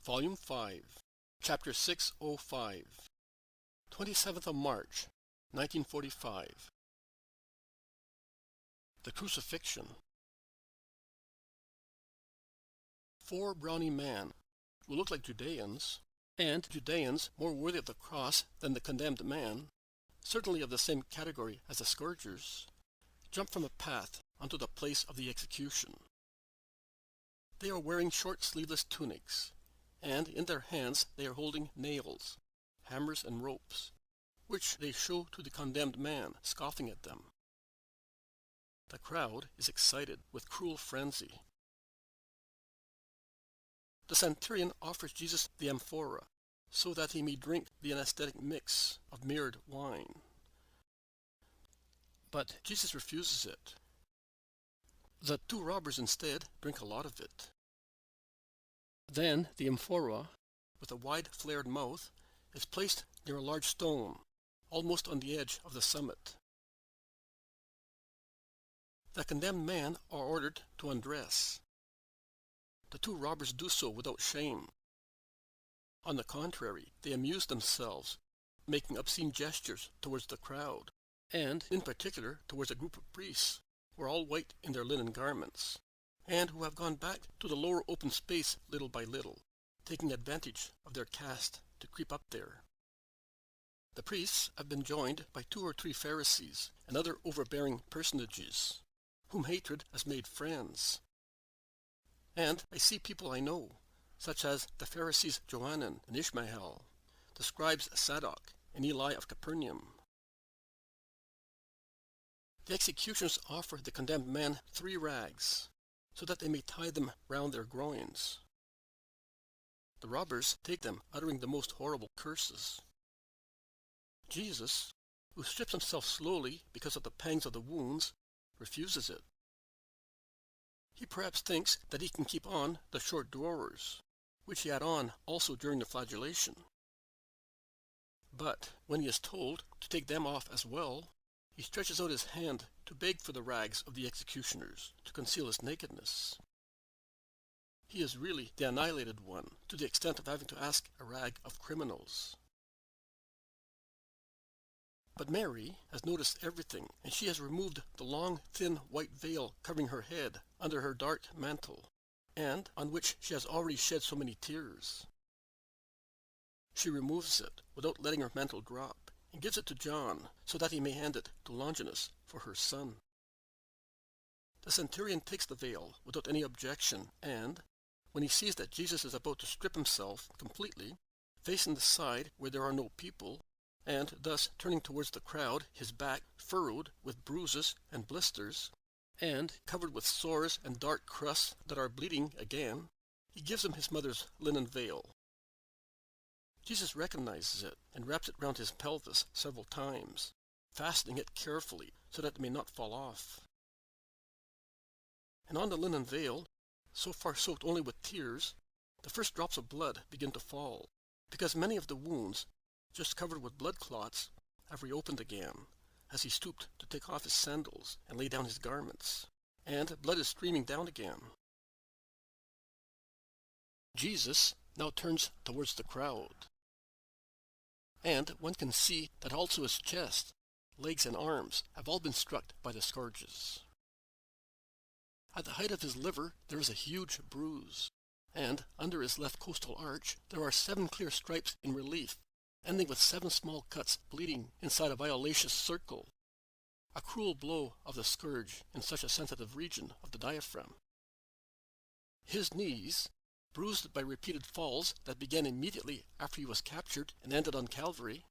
Volume 5, Chapter 605, 27th of March, 1945. The Crucifixion. 4 brawny men, who looked like Judeans, and Judeans more worthy of the cross than the condemned man, certainly of the same category as the scourgers, jumped from a path onto the place of the execution. They are wearing short sleeveless tunics, and in their hands they are holding nails, hammers, and ropes, which they show to the condemned man, scoffing at them. The crowd is excited with cruel frenzy. The centurion offers Jesus the amphora, so that he may drink the anesthetic mix of mirrored wine. But Jesus refuses it. The 2 robbers instead drink a lot of it. Then the amphora, with a wide flared mouth, is placed near a large stone, almost on the edge of the summit. The condemned men are ordered to undress. The 2 robbers do so without shame. On the contrary, they amuse themselves, making obscene gestures towards the crowd, and in particular towards a group of priests, who are all white in their linen garments, and who have gone back to the lower open space little by little, taking advantage of their caste to creep up there. The priests have been joined by 2 or 3 Pharisees and other overbearing personages, whom hatred has made friends. And I see people I know, such as the Pharisees Johanan and Ishmael, the scribes Sadok and Eli of Capernaum. The executioners offer the condemned men 3 rags, so that they may tie them round their groins. The robbers take them, uttering the most horrible curses. Jesus, who strips himself slowly because of the pangs of the wounds, refuses it. He perhaps thinks that he can keep on the short drawers, which he had on also during the flagellation. But when he is told to take them off as well, he stretches out his hand to beg for the rags of the executioners to conceal his nakedness. He is really the annihilated one, to the extent of having to ask a rag of criminals. But Mary has noticed everything, and she has removed the long, thin white veil covering her head under her dark mantle, and on which she has already shed so many tears. She removes it without letting her mantle drop, and gives it to John, so that he may hand it to Longinus for her son. The centurion takes the veil without any objection, and, when he sees that Jesus is about to strip himself completely, facing the side where there are no people, and thus turning towards the crowd, his back furrowed with bruises and blisters, and covered with sores and dark crusts that are bleeding again, he gives him his mother's linen veil. Jesus recognizes it and wraps it round his pelvis several times, fastening it carefully so that it may not fall off. And on the linen veil, so far soaked only with tears, the first drops of blood begin to fall, because many of the wounds, just covered with blood clots, have reopened again, as he stooped to take off his sandals and lay down his garments, and blood is streaming down again. Jesus now turns towards the crowd, and one can see that also his chest, legs, and arms have all been struck by the scourges. At the height of his liver there is a huge bruise, and under his left costal arch there are 7 clear stripes in relief, ending with 7 small cuts bleeding inside a violaceous circle, a cruel blow of the scourge in such a sensitive region of the diaphragm. His knees, bruised by repeated falls that began immediately after he was captured and ended on Calvary,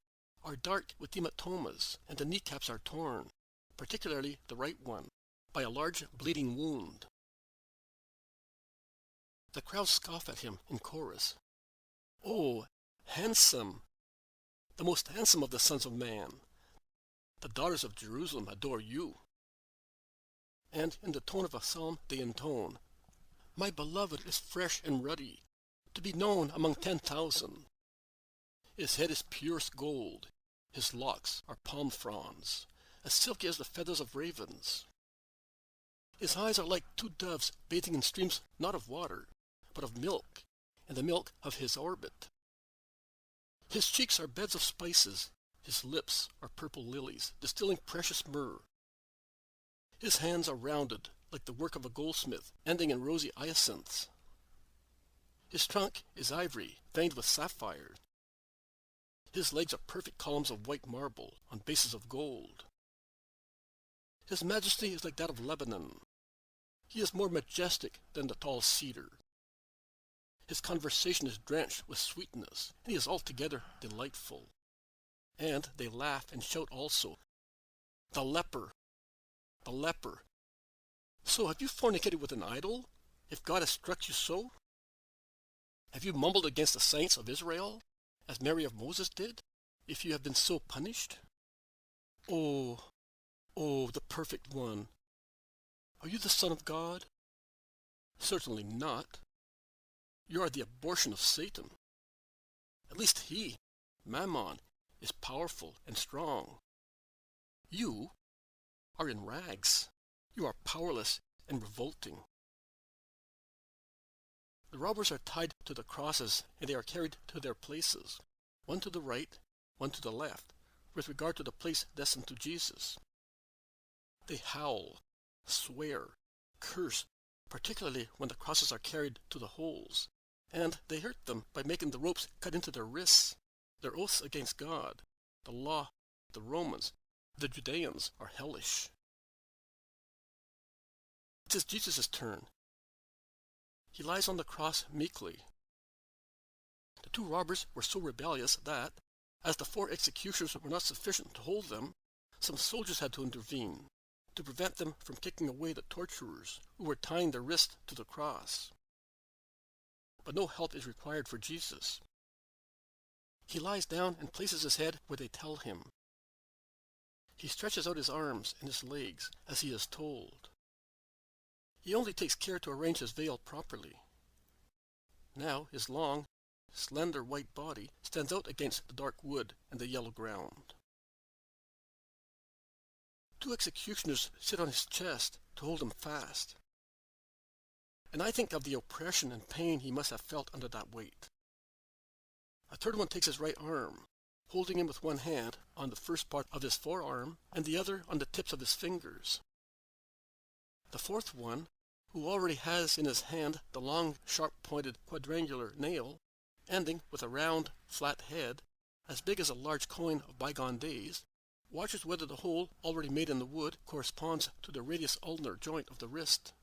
are dark with hematomas, and the kneecaps are torn, particularly the right one, by a large bleeding wound. The crowd scoff at him in chorus. "Oh, handsome! The most handsome of the sons of man! The daughters of Jerusalem adore you." And in the tone of a psalm they intone, "My beloved is fresh and ruddy, to be known among 10,000. His head is purest gold, his locks are palm fronds, as silky as the feathers of ravens. His eyes are like 2 doves bathing in streams not of water, but of milk, and the milk of his orbit. His cheeks are beds of spices, his lips are purple lilies, distilling precious myrrh. His hands are rounded, like the work of a goldsmith, ending in rosy hyacinths. His trunk is ivory, veined with sapphires. His legs are perfect columns of white marble, on bases of gold. His majesty is like that of Lebanon. He is more majestic than the tall cedar. His conversation is drenched with sweetness, and he is altogether delightful. And they laugh and shout also, "The leper! The leper! So have you fornicated with an idol, if God has struck you so? Have you mumbled against the saints of Israel, as Mary of Moses did, if you have been so punished? Oh, the perfect one! Are you the Son of God? Certainly not. You are the abortion of Satan. At least he, Mammon, is powerful and strong. You are in rags. You are powerless and revolting." The robbers are tied to the crosses, and they are carried to their places, one to the right, one to the left, with regard to the place destined to Jesus. They howl, swear, curse, particularly when the crosses are carried to the holes, and they hurt them by making the ropes cut into their wrists. Their oaths against God, the law, the Romans, the Judeans are hellish. It is Jesus' turn. He lies on the cross meekly. The two robbers were so rebellious that, as the 4 executioners were not sufficient to hold them, some soldiers had to intervene, to prevent them from kicking away the torturers who were tying their wrists to the cross. But no help is required for Jesus. He lies down and places his head where they tell him. He stretches out his arms and his legs as he is told. He only takes care to arrange his veil properly. Now his long, slender white body stands out against the dark wood and the yellow ground. 2 executioners sit on his chest to hold him fast, and I think of the oppression and pain he must have felt under that weight. A third one takes his right arm, holding him with one hand on the first part of his forearm and the other on the tips of his fingers. The fourth one, who already has in his hand the long, sharp-pointed quadrangular nail, ending with a round, flat head, as big as a large coin of bygone days, watches whether the hole already made in the wood corresponds to the radius ulnar joint of the wrist.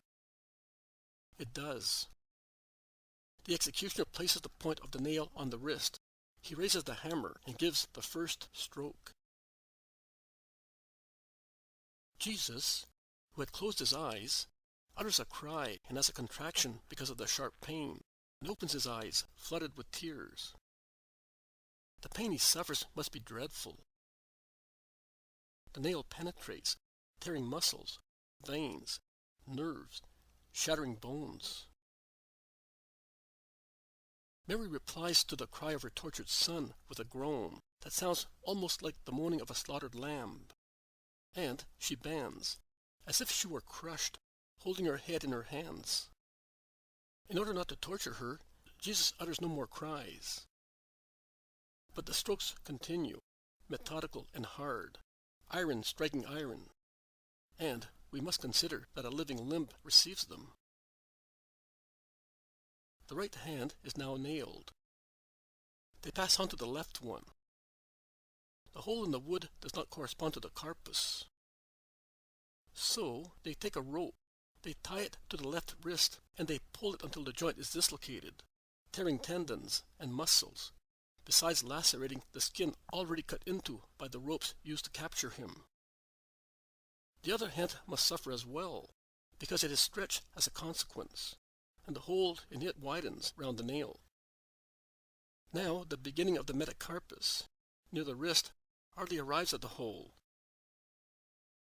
It does. The executioner places the point of the nail on the wrist. He raises the hammer and gives the first stroke. Jesus, who had closed his eyes, utters a cry and has a contraction because of the sharp pain, and opens his eyes, flooded with tears. The pain he suffers must be dreadful. The nail penetrates, tearing muscles, veins, nerves, shattering bones. Mary replies to the cry of her tortured son with a groan that sounds almost like the moaning of a slaughtered lamb. And she bends, as if she were crushed, holding her head in her hands. In order not to torture her, Jesus utters no more cries. But the strokes continue, methodical and hard, iron striking iron, and we must consider that a living limb receives them. The right hand is now nailed. They pass on to the left one. The hole in the wood does not correspond to the carpus. So they take a rope, they tie it to the left wrist, and they pull it until the joint is dislocated, tearing tendons and muscles, besides lacerating the skin already cut into by the ropes used to capture him. The other hand must suffer as well, because it is stretched as a consequence, and the hole in it widens round the nail. Now the beginning of the metacarpus, near the wrist, hardly arrives at the hole.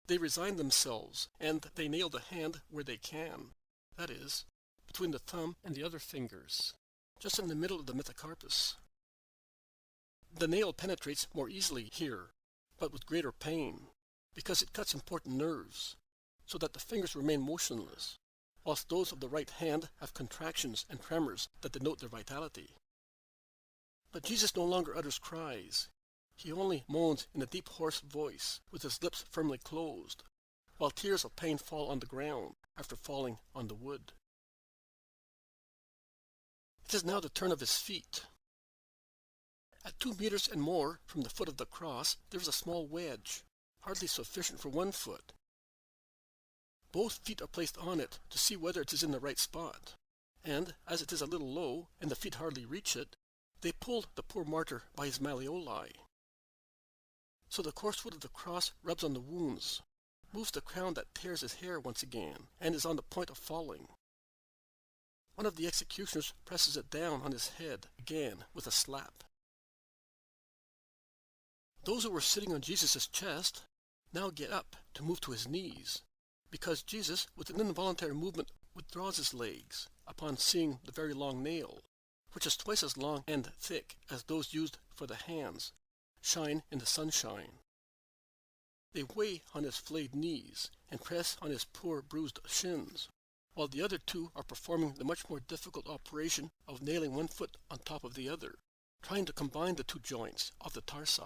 They resign themselves, and they nail the hand where they can, that is, between the thumb and the other fingers, just in the middle of the metacarpus. The nail penetrates more easily here, but with greater pain, because it cuts important nerves, so that the fingers remain motionless, whilst those of the right hand have contractions and tremors that denote their vitality. But Jesus no longer utters cries. He only moans in a deep hoarse voice, with his lips firmly closed, while tears of pain fall on the ground after falling on the wood. It is now the turn of his feet. At 2 meters and more from the foot of the cross, there is a small wedge, hardly sufficient for one foot. Both feet are placed on it to see whether it is in the right spot, and as it is a little low and the feet hardly reach it, they pull the poor martyr by his malleoli. So the coarse wood of the cross rubs on the wounds, moves the crown that tears his hair once again, and is on the point of falling. One of the executioners presses it down on his head again with a slap. Those who were sitting on Jesus' chest now get up to move to his knees, because Jesus, with an involuntary movement, withdraws his legs upon seeing the very long nail, which is twice as long and thick as those used for the hands, shine in the sunshine. They weigh on his flayed knees and press on his poor bruised shins, while the other two are performing the much more difficult operation of nailing one foot on top of the other, trying to combine the 2 joints of the tarsi.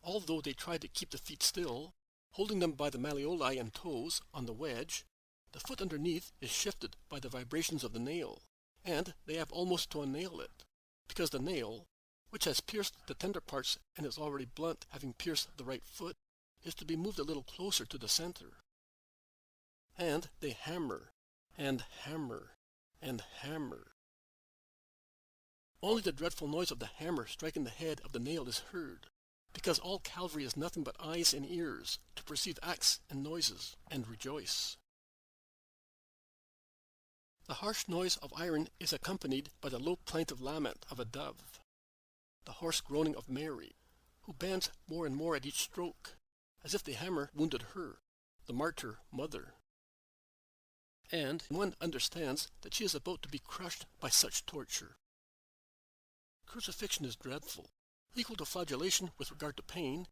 Although they try to keep the feet still, holding them by the malleoli and toes on the wedge, the foot underneath is shifted by the vibrations of the nail, and they have almost to unnail it, because the nail, which has pierced the tender parts and is already blunt, having pierced the right foot, is to be moved a little closer to the center. And they hammer, and hammer, and hammer. Only the dreadful noise of the hammer striking the head of the nail is heard, because all Calvary is nothing but eyes and ears to perceive acts and noises and rejoice. The harsh noise of iron is accompanied by the low plaintive lament of a dove, the hoarse groaning of Mary, who bends more and more at each stroke, as if the hammer wounded her, the martyr mother. And one understands that she is about to be crushed by such torture. Crucifixion is dreadful. Equal to flagellation with regard to pain,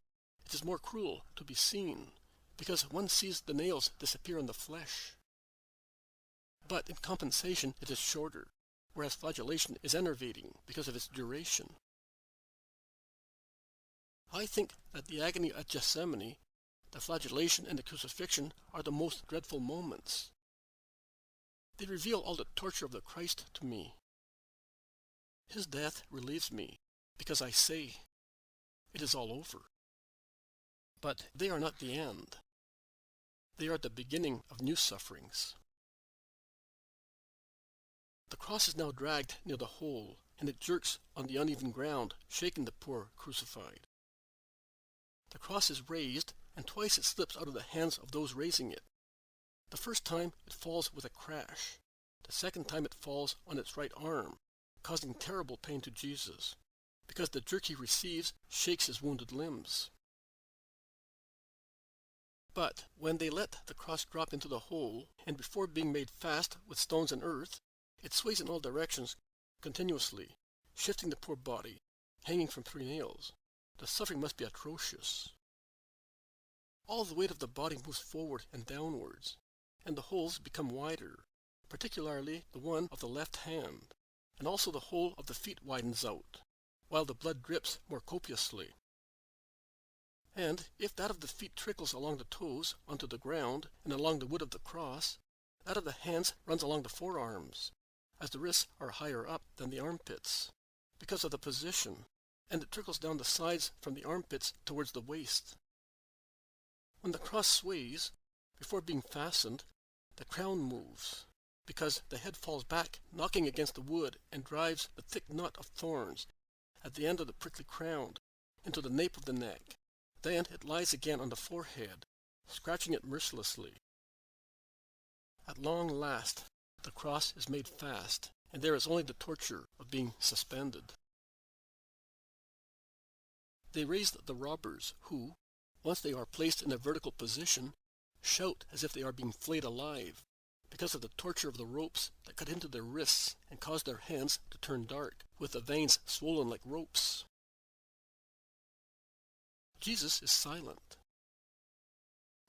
it is more cruel to be seen, because one sees the nails disappear in the flesh. But in compensation it is shorter, whereas flagellation is enervating because of its duration. I think that the agony at Gethsemane, the flagellation and the crucifixion are the most dreadful moments. They reveal all the torture of the Christ to me. His death relieves me, because I say, it is all over. But they are not the end. They are the beginning of new sufferings. The cross is now dragged near the hole, and it jerks on the uneven ground, shaking the poor crucified. The cross is raised, and twice it slips out of the hands of those raising it. The first time it falls with a crash. The second time it falls on its right arm, causing terrible pain to Jesus, because the jerk he receives shakes his wounded limbs. But when they let the cross drop into the hole, and before being made fast with stones and earth, it sways in all directions continuously, shifting the poor body, hanging from 3 nails. The suffering must be atrocious. All the weight of the body moves forward and downwards, and the holes become wider, particularly the one of the left hand, and also the hole of the feet widens out, while the blood drips more copiously. And if that of the feet trickles along the toes onto the ground and along the wood of the cross, that of the hands runs along the forearms, as the wrists are higher up than the armpits, because of the position, and it trickles down the sides from the armpits towards the waist. When the cross sways, before being fastened, the crown moves, because the head falls back, knocking against the wood, and drives the thick knot of thorns at the end of the prickly crown into the nape of the neck. Then it lies again on the forehead, scratching it mercilessly. At long last, the cross is made fast, and there is only the torture of being suspended. They raise the robbers, who, once they are placed in a vertical position, shout as if they are being flayed alive, because of the torture of the ropes that cut into their wrists and cause their hands to turn dark, with the veins swollen like ropes. Jesus is silent.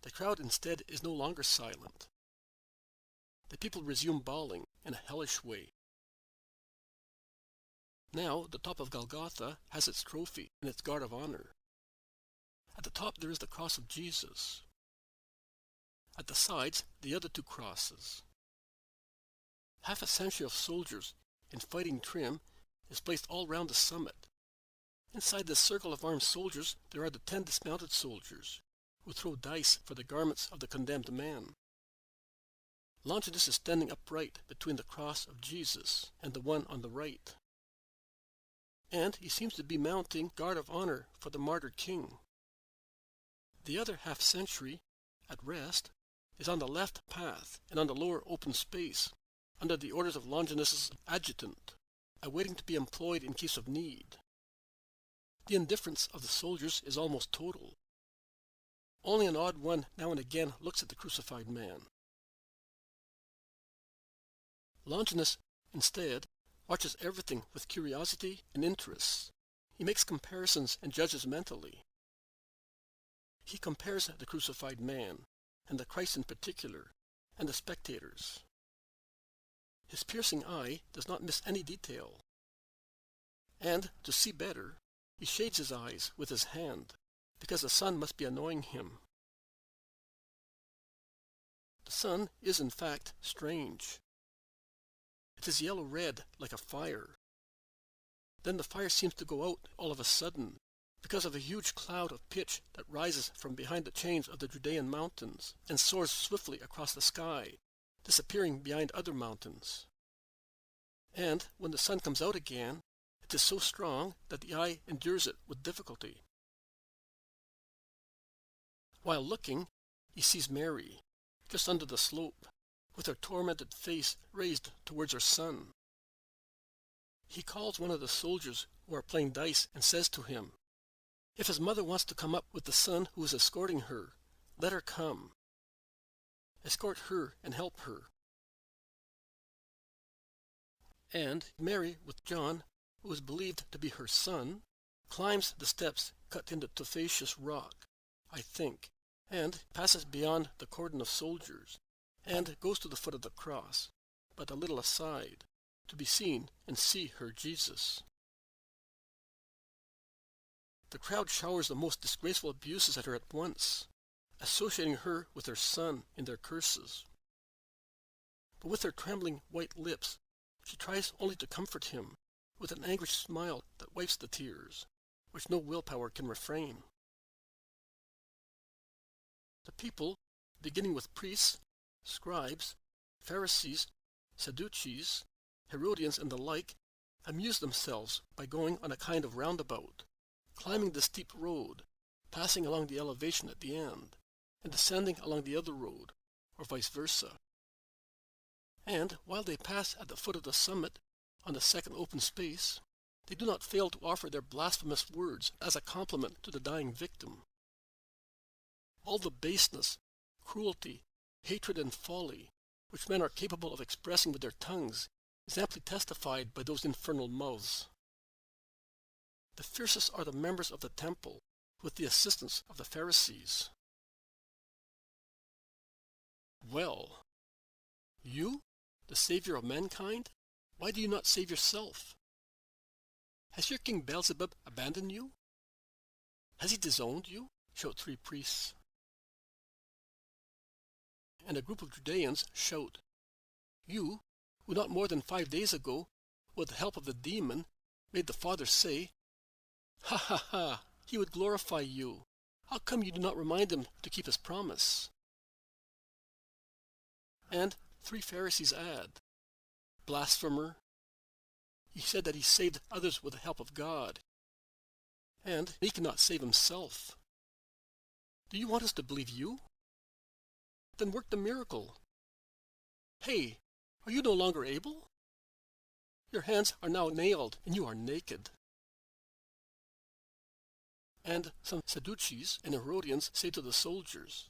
The crowd instead is no longer silent. The people resume bawling in a hellish way. Now the top of Golgotha has its trophy and its guard of honor. At the top there is the cross of Jesus. At the sides, the other two crosses. Half a century of soldiers in fighting trim is placed all round the summit. Inside this circle of armed soldiers there are the 10 dismounted soldiers, who throw dice for the garments of the condemned man. Longinus is standing upright between the cross of Jesus and the one on the right. And he seems to be mounting guard of honor for the martyred king. The other half-century, at rest, is on the left path and on the lower open space, under the orders of Longinus's adjutant, awaiting to be employed in case of need. The indifference of the soldiers is almost total. Only an odd one now and again looks at the crucified man. Longinus, instead, watches everything with curiosity and interest. He makes comparisons and judges mentally. He compares the crucified man, and the Christ in particular, and the spectators. His piercing eye does not miss any detail. And, to see better, he shades his eyes with his hand, because the sun must be annoying him. The sun is, in fact, strange. It is yellow-red like a fire. Then the fire seems to go out all of a sudden, because of a huge cloud of pitch that rises from behind the chains of the Judean mountains and soars swiftly across the sky, disappearing behind other mountains. And when the sun comes out again, it is so strong that the eye endures it with difficulty. While looking, he sees Mary, just under the slope, with her tormented face raised towards her son. He calls one of the soldiers who are playing dice and says to him, "If his mother wants to come up with the son who is escorting her, let her come. Escort her and help her." And Mary, with John, who is believed to be her son, climbs the steps cut in the tufaceous rock, I think, and passes beyond the cordon of soldiers, and goes to the foot of the cross, but a little aside, to be seen and see her Jesus. The crowd showers the most disgraceful abuses at her at once, associating her with her son in their curses. But with her trembling white lips, she tries only to comfort him, with an anguished smile that wipes the tears, which no willpower can refrain. The people, beginning with priests, scribes, Pharisees, Sadducees, Herodians, and the like, amuse themselves by going on a kind of roundabout, climbing the steep road, passing along the elevation at the end, and descending along the other road, or vice versa. And while they pass at the foot of the summit, on the second open space, they do not fail to offer their blasphemous words as a compliment to the dying victim. All the baseness, cruelty, hatred, and folly which men are capable of expressing with their tongues is amply testified by those infernal mouths. The fiercest are the members of the temple, with the assistance of the Pharisees. Well, you, the Savior of mankind, why do you not save yourself? Has your king Beelzebub abandoned you? Has he disowned you? Shout 3 priests. And a group of Judeans shout, "You, who not more than 5 days ago, with the help of the demon, made the Father say, 'Ha ha ha, he would glorify you. How come you do not remind him to keep his promise?'" And 3 Pharisees add, "Blasphemer, he said that he saved others with the help of God, and he cannot save himself. Do you want us to believe you? Then work the miracle. Hey, are you no longer able? Your hands are now nailed, and you are naked." And some Sadducees and Herodians say to the soldiers,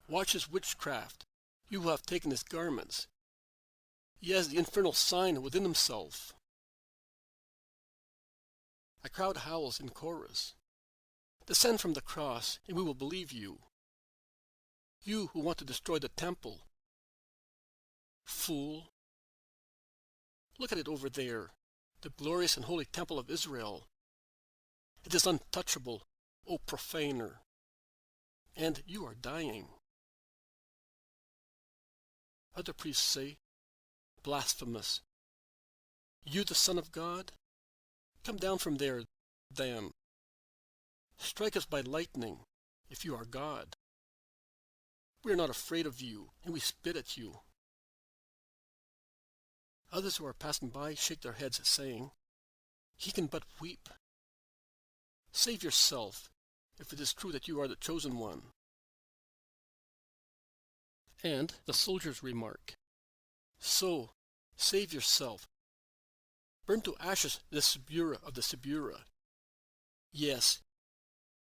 "Watch his witchcraft, you who have taken his garments. He has the infernal sign within himself." A crowd howls in chorus, "Descend from the cross, and we will believe you." You who want to destroy the temple. Fool! Look at it over there, the glorious and holy temple of Israel. It is untouchable, O profaner. And you are dying. Other priests say, blasphemous. You the Son of God? Come down from there, then. Strike us by lightning, if you are God. We are not afraid of you, and we spit at you. Others who are passing by shake their heads, saying, he can but weep. Save yourself, if it is true that you are the chosen one. And the soldiers remark, so, save yourself. Burn to ashes the Sibura of the Sibura. Yes,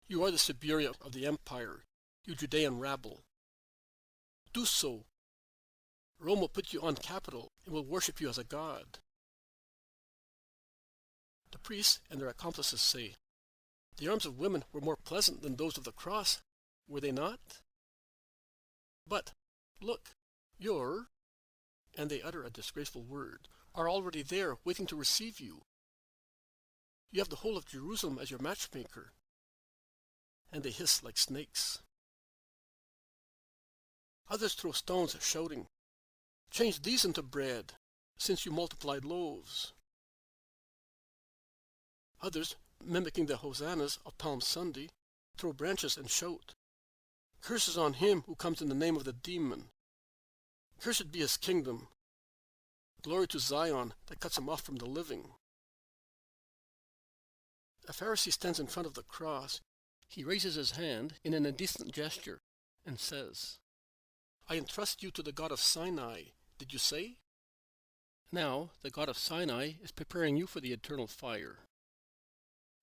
you are the Sibura of the empire, you Judean rabble. Do so. Rome will put you on capital and will worship you as a god. The priests and their accomplices say, the arms of women were more pleasant than those of the cross, were they not? But, look, you're, and they utter a disgraceful word, are already there waiting to receive you. You have the whole of Jerusalem as your matchmaker. And they hiss like snakes. Others throw stones, shouting, change these into bread, since you multiplied loaves. Others, mimicking the hosannas of Palm Sunday, throw branches and shout, curses on him who comes in the name of the demon. Cursed be his kingdom. Glory to Zion that cuts him off from the living. A Pharisee stands in front of the cross. He raises his hand in an indecent gesture and says, I entrust you to the God of Sinai, did you say? Now the God of Sinai is preparing you for the eternal fire.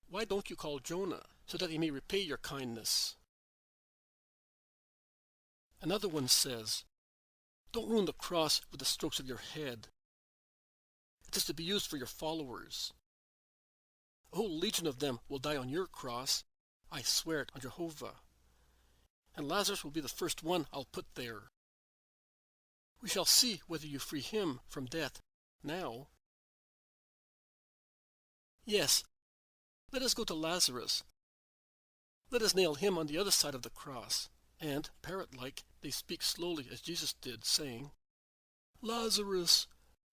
Why don't you call Jonah, so that he may repay your kindness? Another one says, don't ruin the cross with the strokes of your head. It is to be used for your followers. A whole legion of them will die on your cross. I swear it on Jehovah. And Lazarus will be the first one I'll put there. We shall see whether you free him from death now. Yes, let us go to Lazarus. Let us nail him on the other side of the cross. And, parrot-like, they speak slowly as Jesus did, saying, Lazarus,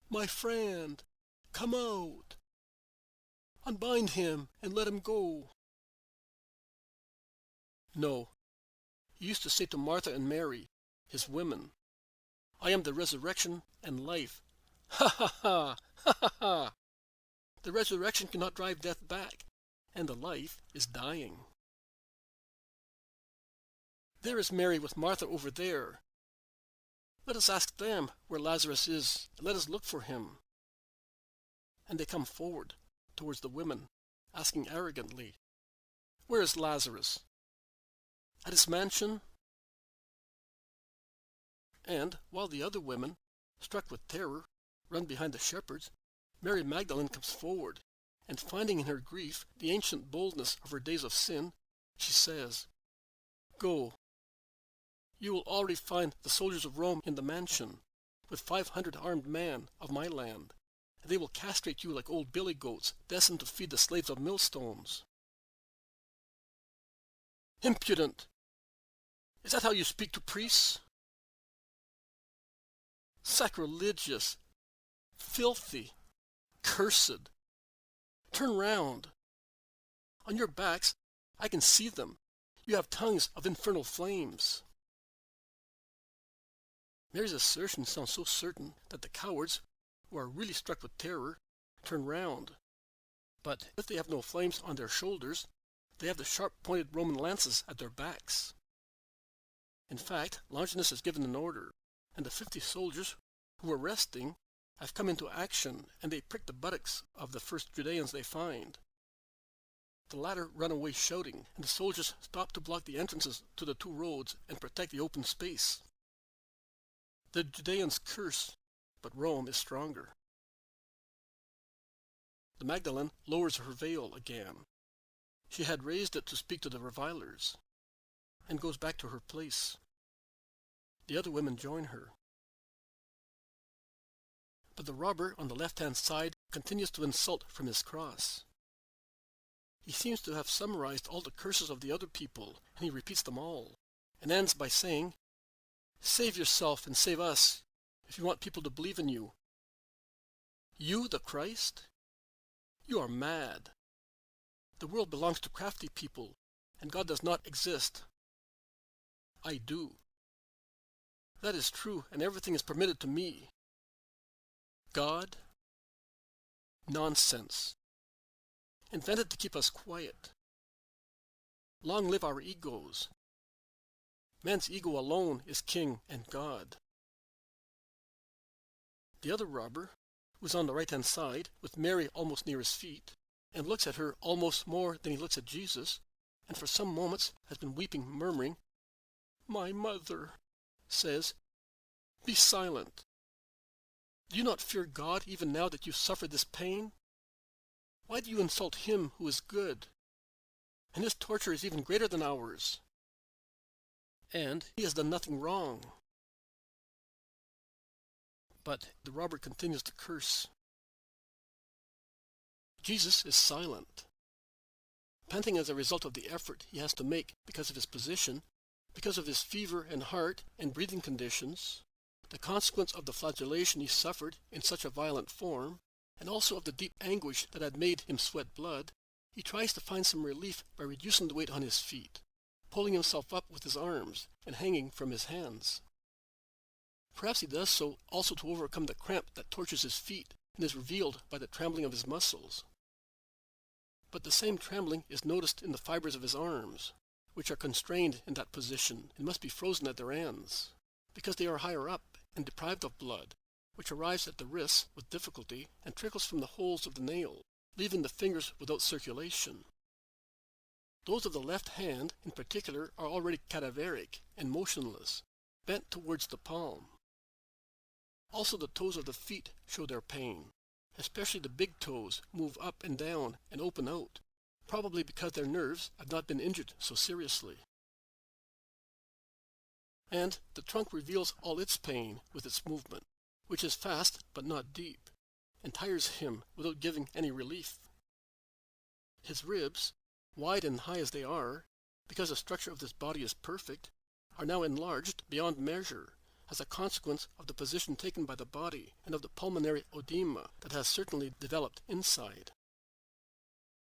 my friend, come out. Unbind him and let him go. No, he used to say to Martha and Mary, his women, I am the resurrection and life. Ha ha ha! Ha ha ha! The resurrection cannot drive death back, and the life is dying. There is Mary with Martha over there. Let us ask them where Lazarus is, and let us look for him. And they come forward towards the women, asking arrogantly, where is Lazarus? At his mansion? And while the other women, struck with terror, run behind the shepherds, Mary Magdalene comes forward, and finding in her grief the ancient boldness of her days of sin, she says, Go. You will already find the soldiers of Rome in the mansion, with 500 armed men of my land, and they will castrate you like old billy goats, destined to feed the slaves of millstones. Impudent! Is that how you speak to priests? Sacrilegious! Filthy! Cursed! Turn round! On your backs, I can see them. You have tongues of infernal flames. Mary's assertion sounds so certain that the cowards, who are really struck with terror, turn round. But if they have no flames on their shoulders, they have the sharp-pointed Roman lances at their backs. In fact, Longinus has given an order, and the 50 soldiers who were resting have come into action, and they prick the buttocks of the first Judeans they find. The latter run away shouting, and the soldiers stop to block the entrances to the 2 roads and protect the open space. The Judeans curse, but Rome is stronger. The Magdalene lowers her veil again. She had raised it to speak to the revilers, and goes back to her place. The other women join her. But the robber on the left-hand side continues to insult from his cross. He seems to have summarized all the curses of the other people, and he repeats them all, and ends by saying, "Save yourself and save us, if you want people to believe in you. You, the Christ? You are mad. The world belongs to crafty people, and God does not exist. I do. That is true, and everything is permitted to me. God? Nonsense. Invented to keep us quiet. Long live our egos. Man's ego alone is king and God." The other robber, who is on the right-hand side, with Mary almost near his feet, and looks at her almost more than he looks at Jesus, and for some moments has been weeping, murmuring, "My mother," says, "Be silent. Do you not fear God even now that you suffer this pain? Why do you insult him who is good? And his torture is even greater than ours. And he has done nothing wrong." But the robber continues to curse. Jesus is silent, panting as a result of the effort he has to make because of his position, because of his fever and heart and breathing conditions, the consequence of the flagellation he suffered in such a violent form, and also of the deep anguish that had made him sweat blood. He tries to find some relief by reducing the weight on his feet, pulling himself up with his arms and hanging from his hands. Perhaps he does so also to overcome the cramp that tortures his feet and is revealed by the trembling of his muscles. But the same trembling is noticed in the fibers of his arms, which are constrained in that position and must be frozen at their ends, because they are higher up and deprived of blood, which arrives at the wrists with difficulty and trickles from the holes of the nail, leaving the fingers without circulation. Those of the left hand, in particular, are already cadaveric and motionless, bent towards the palm. Also the toes of the feet show their pain. Especially the big toes move up and down and open out, probably because their nerves have not been injured so seriously. And the trunk reveals all its pain with its movement, which is fast but not deep, and tires him without giving any relief. His ribs, wide and high as they are, because the structure of this body is perfect, are now enlarged beyond measure, as a consequence of the position taken by the body and of the pulmonary oedema that has certainly developed inside.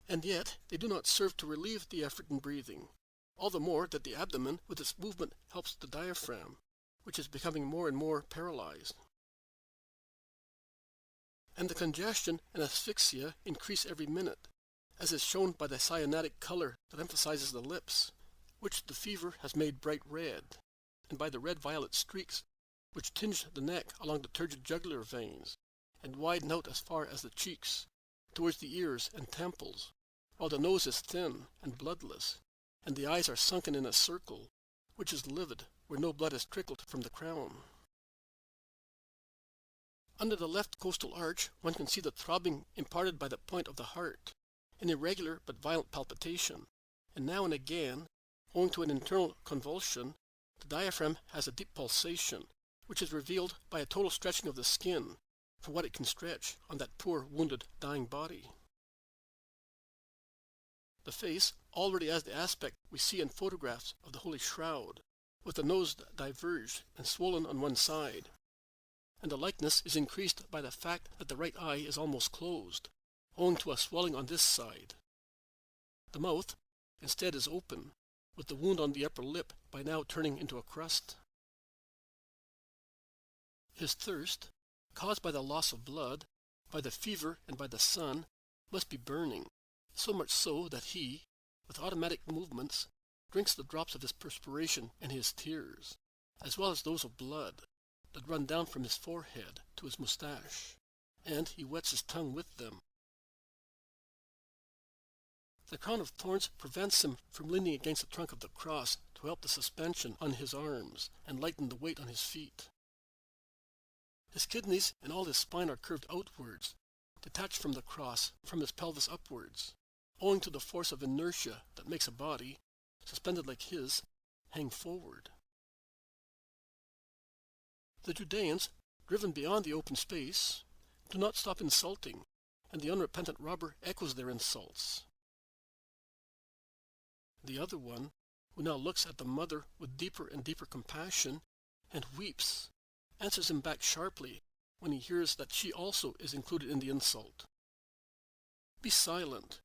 And yet they do not serve to relieve the effort in breathing, all the more that the abdomen with its movement helps the diaphragm, which is becoming more and more paralyzed. And the congestion and asphyxia increase every minute, as is shown by the cyanotic color that emphasizes the lips, which the fever has made bright red, and by the red-violet streaks which tinge the neck along the turgid jugular veins, and widen out as far as the cheeks, towards the ears and temples, while the nose is thin and bloodless, and the eyes are sunken in a circle, which is livid where no blood has trickled from the crown. Under the left costal arch one can see the throbbing imparted by the point of the heart, an irregular but violent palpitation, and now and again, owing to an internal convulsion, the diaphragm has a deep pulsation, which is revealed by a total stretching of the skin for what it can stretch on that poor, wounded, dying body. The face already has the aspect we see in photographs of the Holy Shroud, with the nose diverged and swollen on one side, and the likeness is increased by the fact that the right eye is almost closed, owing to a swelling on this side. The mouth, instead, is open, with the wound on the upper lip by now turning into a crust. His thirst, caused by the loss of blood, by the fever and by the sun, must be burning, so much so that he, with automatic movements, drinks the drops of his perspiration and his tears, as well as those of blood, that run down from his forehead to his moustache, and he wets his tongue with them. The crown of thorns prevents him from leaning against the trunk of the cross to help the suspension on his arms and lighten the weight on his feet. His kidneys and all his spine are curved outwards, detached from the cross, from his pelvis upwards, owing to the force of inertia that makes a body, suspended like his, hang forward. The Judeans, driven beyond the open space, do not stop insulting, and the unrepentant robber echoes their insults. The other one, who now looks at the mother with deeper and deeper compassion and weeps, answers him back sharply when he hears that she also is included in the insult. Be silent.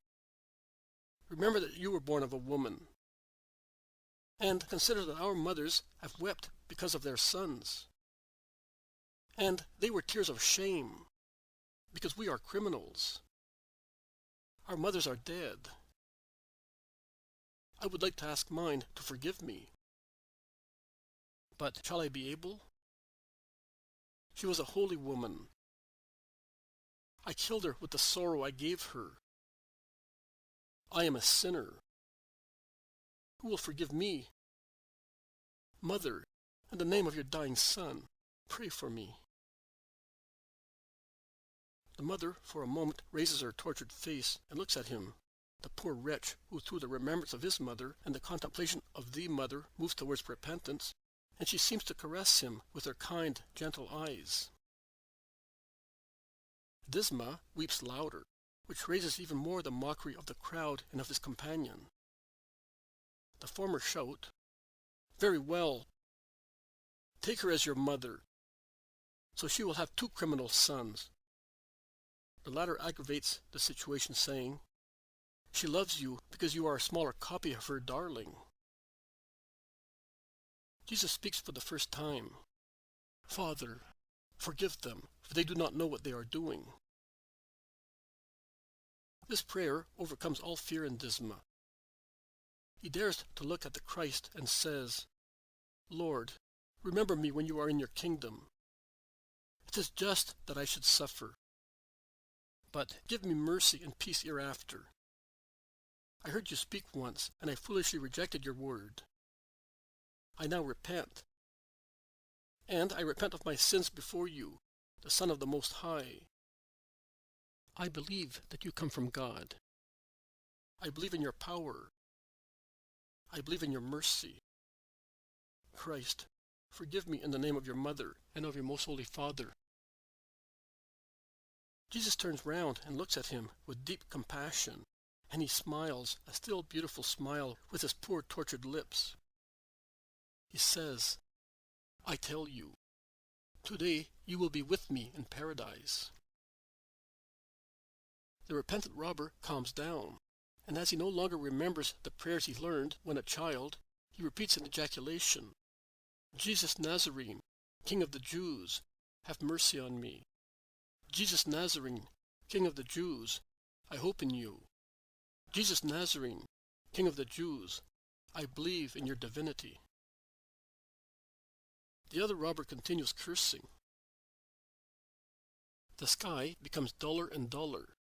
Remember that you were born of a woman. And consider that our mothers have wept because of their sons. And they were tears of shame, because we are criminals. Our mothers are dead. I would like to ask mine to forgive me. But shall I be able? She was a holy woman. I killed her with the sorrow I gave her. I am a sinner. Who will forgive me? Mother, in the name of your dying son, pray for me. The mother, for a moment, raises her tortured face and looks at him, the poor wretch who, through the remembrance of his mother and the contemplation of the mother, moves towards repentance, and she seems to caress him with her kind, gentle eyes. Disma weeps louder, which raises even more the mockery of the crowd and of his companion. The former shout, "Very well. Take her as your mother, so she will have 2 criminal sons." The latter aggravates the situation, saying, "She loves you because you are a smaller copy of her darling." Jesus speaks for the first time. "Father, forgive them, for they do not know what they are doing." This prayer overcomes all fear in Disma. He dares to look at the Christ and says, "Lord, remember me when you are in your kingdom. It is just that I should suffer, but give me mercy and peace hereafter. I heard you speak once, and I foolishly rejected your word. I now repent, and I repent of my sins before you, the Son of the Most High. I believe that you come from God. I believe in your power. I believe in your mercy. Christ, forgive me in the name of your mother and of your most holy Father." Jesus turns round and looks at him with deep compassion, and he smiles, a still beautiful smile, with his poor tortured lips. He says, "I tell you, today you will be with me in paradise." The repentant robber calms down, and as he no longer remembers the prayers he learned when a child, he repeats an ejaculation, "Jesus Nazarene, King of the Jews, have mercy on me. Jesus Nazarene, King of the Jews, I hope in you. Jesus Nazarene, King of the Jews, I believe in your divinity." The other robber continues cursing. The sky becomes duller and duller.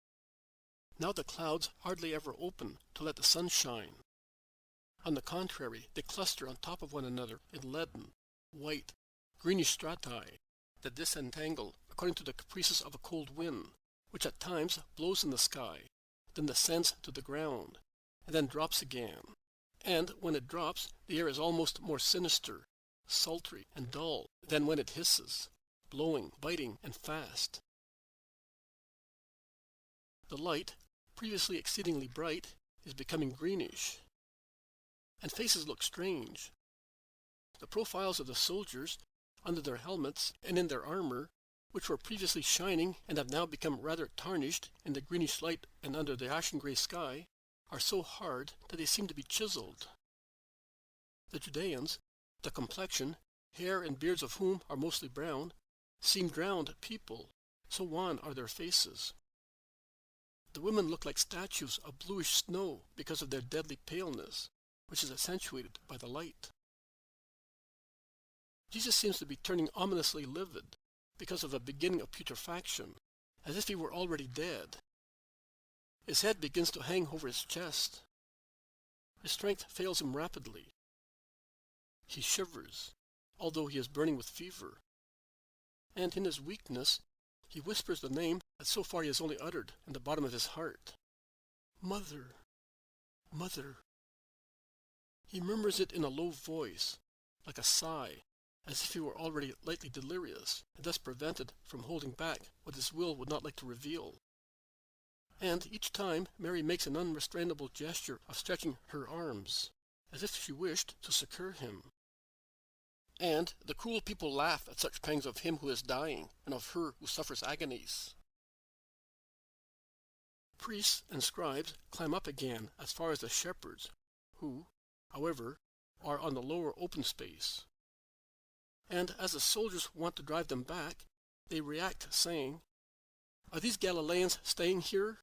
Now the clouds hardly ever open to let the sun shine. On the contrary, they cluster on top of one another in leaden, white, greenish strati that disentangle according to the caprices of a cold wind, which at times blows in the sky, then descends to the ground, and then drops again. And when it drops, the air is almost more sinister, sultry, and dull than when it hisses, blowing, biting, and fast. The light, previously exceedingly bright, is becoming greenish, and faces look strange. The profiles of the soldiers, under their helmets and in their armor, which were previously shining and have now become rather tarnished in the greenish light and under the ashen-gray sky, are so hard that they seem to be chiseled. The Judeans, the complexion, hair, and beards of whom are mostly brown, seem drowned people, so wan are their faces. The women look like statues of bluish snow because of their deadly paleness, which is accentuated by the light. Jesus seems to be turning ominously livid because of a beginning of putrefaction, as if he were already dead. His head begins to hang over his chest. His strength fails him rapidly. He shivers, although he is burning with fever. And in his weakness, he whispers the name that so far he has only uttered in the bottom of his heart. "Mother, Mother." He murmurs it in a low voice, like a sigh, as if he were already lightly delirious, and thus prevented from holding back what his will would not like to reveal. And each time Mary makes an unrestrainable gesture of stretching her arms, as if she wished to succor him. And the cruel people laugh at such pangs of him who is dying, and of her who suffers agonies. Priests and scribes climb up again as far as the shepherds, who, however, are on the lower open space. And as the soldiers want to drive them back, they react, saying, "Are these Galileans staying here?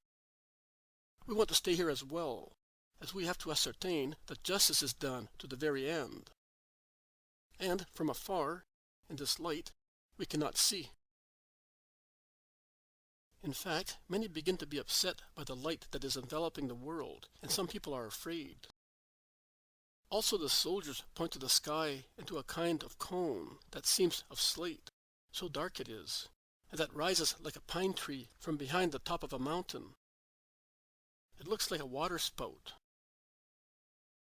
We want to stay here as well, as we have to ascertain that justice is done to the very end. And from afar, in this light, we cannot see." In fact, many begin to be upset by the light that is enveloping the world, and some people are afraid. Also the soldiers point to the sky and to a kind of cone that seems of slate, so dark it is, and that rises like a pine tree from behind the top of a mountain. It looks like a water spout.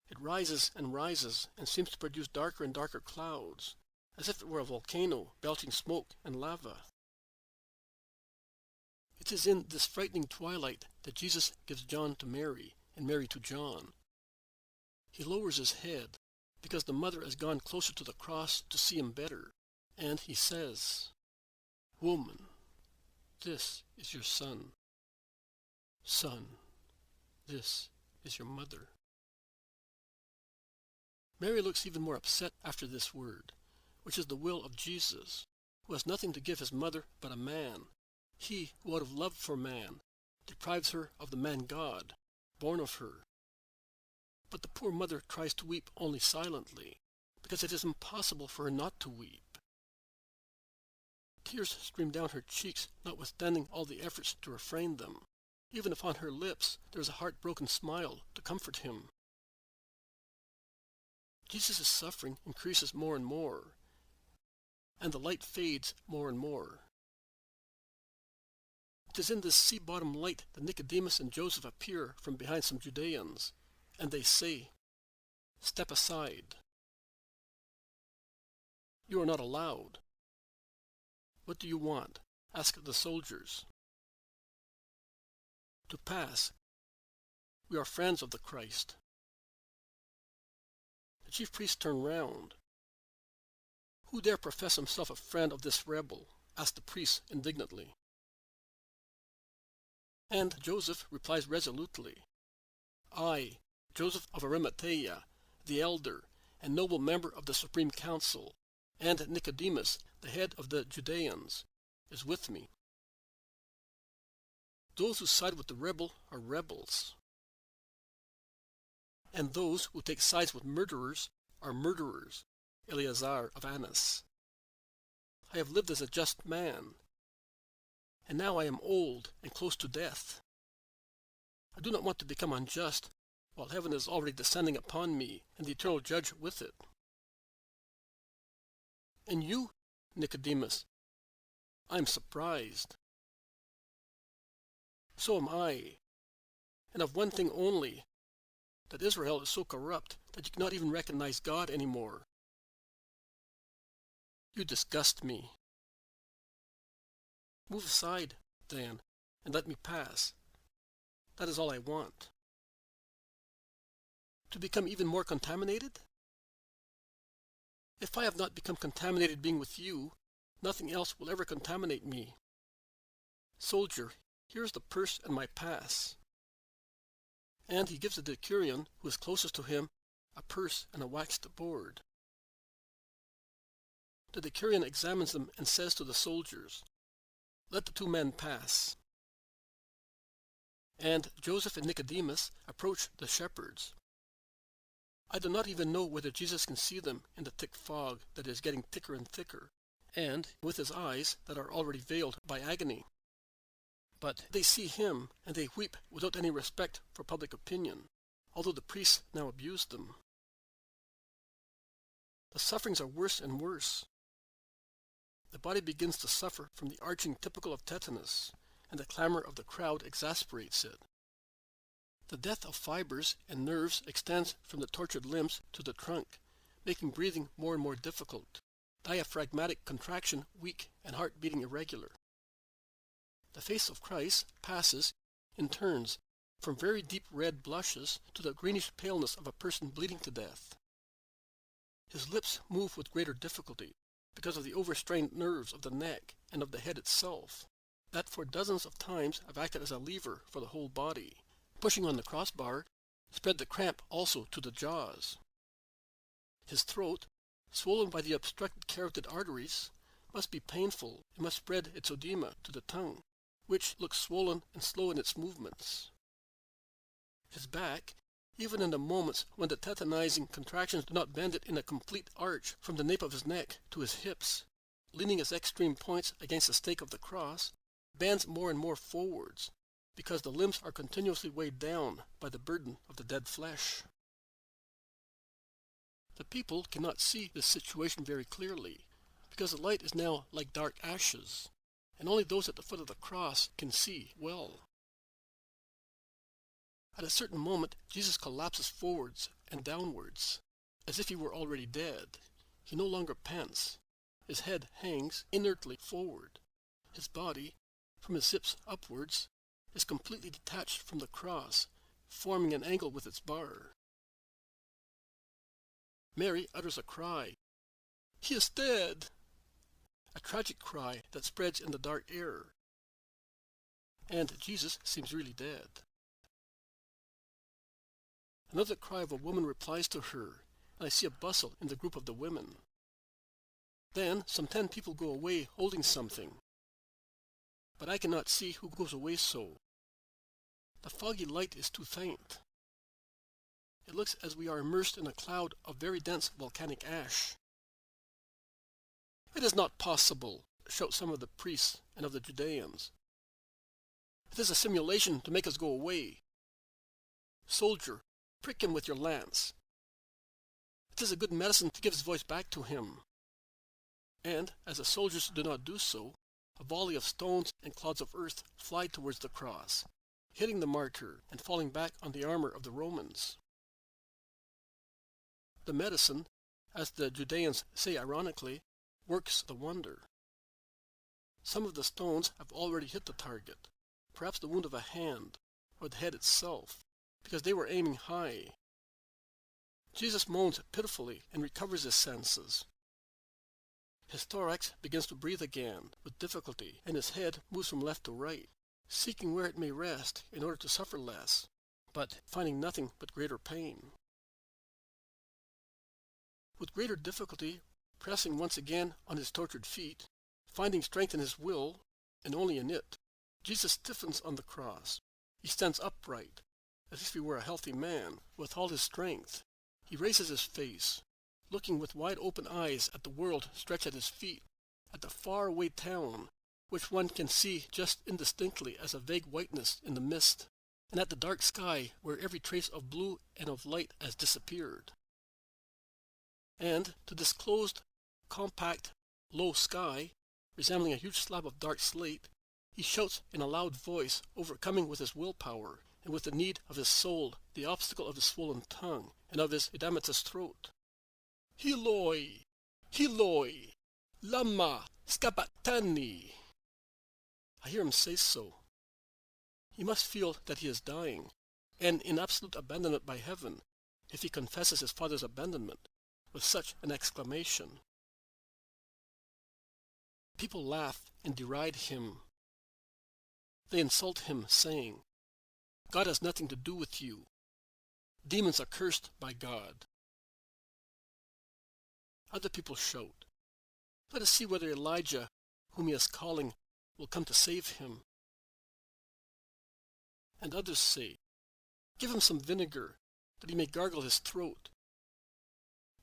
It rises and seems to produce darker and darker clouds, as if it were a volcano belching smoke and lava. It is in this frightening twilight that Jesus gives John to Mary, and Mary to John. He lowers his head, because the mother has gone closer to the cross to see him better, and he says, "Woman, this is your son. Son, this is your mother." Mary looks even more upset after this word, which is the will of Jesus, who has nothing to give his mother but a man. He who out of love for man deprives her of the man-God, born of her. But the poor mother tries to weep only silently, because it is impossible for her not to weep. Tears stream down her cheeks, notwithstanding all the efforts to refrain them. Even upon her lips there is a heartbroken smile to comfort him. Jesus' suffering increases more and more, and the light fades more and more. It is in this sea-bottom light that Nicodemus and Joseph appear from behind some Judeans, and they say, "Step aside. You are not allowed." "What do you want?" ask the soldiers. "To pass. We are friends of the Christ." The chief priests turn round. "Who dare profess himself a friend of this rebel?" ask the priests indignantly. And Joseph replies resolutely, "I, Joseph of Arimathea, the elder and noble member of the Supreme Council, and Nicodemus, the head of the Judeans, is with me." Those who side with the rebel are rebels, and those who take sides with murderers are murderers. Eleazar of Annas. I have lived as a just man, and now I am old and close to death. I do not want to become unjust while heaven is already descending upon me and the eternal judge with it. And you, Nicodemus, I am surprised. So am I, and of one thing only, that Israel is so corrupt that you cannot even recognize God anymore. You disgust me. Move aside, then, and let me pass. That is all I want. To become even more contaminated? If I have not become contaminated being with you, nothing else will ever contaminate me. Soldier, here is the purse and my pass." And he gives the decurion, who is closest to him, a purse and a waxed board. The decurion examines them and says to the soldiers, "Let the two men pass." And Joseph and Nicodemus approach the shepherds. I do not even know whether Jesus can see them in the thick fog that is getting thicker and thicker, and with his eyes that are already veiled by agony. But they see him, and they weep without any respect for public opinion, although the priests now abuse them. The sufferings are worse and worse. The body begins to suffer from the arching typical of tetanus, and the clamor of the crowd exasperates it. The death of fibers and nerves extends from the tortured limbs to the trunk, making breathing more and more difficult. diaphragmatic contraction weak and heart beating irregular. The face of Christ passes, in turns, from very deep red blushes to the greenish paleness of a person bleeding to death. His lips move with greater difficulty because of the overstrained nerves of the neck and of the head itself, that for dozens of times have acted as a lever for the whole body. Pushing on the crossbar spread the cramp also to the jaws. His throat, swollen by the obstructed carotid arteries, must be painful and must spread its oedema to the tongue, which looks swollen and slow in its movements. His back, even in the moments when the tetanizing contractions do not bend it in a complete arch from the nape of his neck to his hips, leaning its extreme points against the stake of the cross, bends more and more forwards, because the limbs are continuously weighed down by the burden of the dead flesh. The people cannot see this situation very clearly, because the light is now like dark ashes, and only those at the foot of the cross can see well. At a certain moment, Jesus collapses forwards and downwards, as if he were already dead. He no longer pants. His head hangs inertly forward. His body, from his hips upwards, is completely detached from the cross, forming an angle with its bar. Mary utters a cry. "He is dead!" A tragic cry that spreads in the dark air. And Jesus seems really dead. Another cry of a woman replies to her, and I see a bustle in the group of the women. Then some 10 people go away holding something, but I cannot see who goes away so. The foggy light is too faint. It looks as we are immersed in a cloud of very dense volcanic ash. "It is not possible," shout some of the priests and of the Judeans. "It is a simulation to make us go away. Soldier, prick him with your lance. It is a good medicine to give his voice back to him." And, as the soldiers do not do so, a volley of stones and clods of earth fly towards the cross, hitting the martyr and falling back on the armor of the Romans. The medicine, as the Judeans say ironically, works the wonder. Some of the stones have already hit the target, perhaps the wound of a hand, or the head itself, because they were aiming high. Jesus moans pitifully and recovers his senses. His thorax begins to breathe again with difficulty, and his head moves from left to right, seeking where it may rest in order to suffer less, but finding nothing but greater pain. With greater difficulty, pressing once again on his tortured feet, finding strength in his will, and only in it, Jesus stiffens on the cross. He stands upright, as if he were a healthy man, with all his strength. He raises his face, looking with wide open eyes at the world stretched at his feet, at the far-away town, which one can see just indistinctly as a vague whiteness in the mist, and at the dark sky where every trace of blue and of light has disappeared. And to this closed, compact, low sky, resembling a huge slab of dark slate, he shouts in a loud voice, overcoming with his willpower, and with the need of his soul the obstacle of his swollen tongue, and of his edematous throat. "Eloi, Eloi, lama sabachthani." I hear him say so. He must feel that he is dying, and in absolute abandonment by heaven, if he confesses his Father's abandonment with such an exclamation. People laugh and deride him. They insult him, saying, "God has nothing to do with you. Demons are cursed by God." Other people shout, "Let us see whether Elijah, whom he is calling, will come to save him." And others say, "Give him some vinegar, that he may gargle his throat.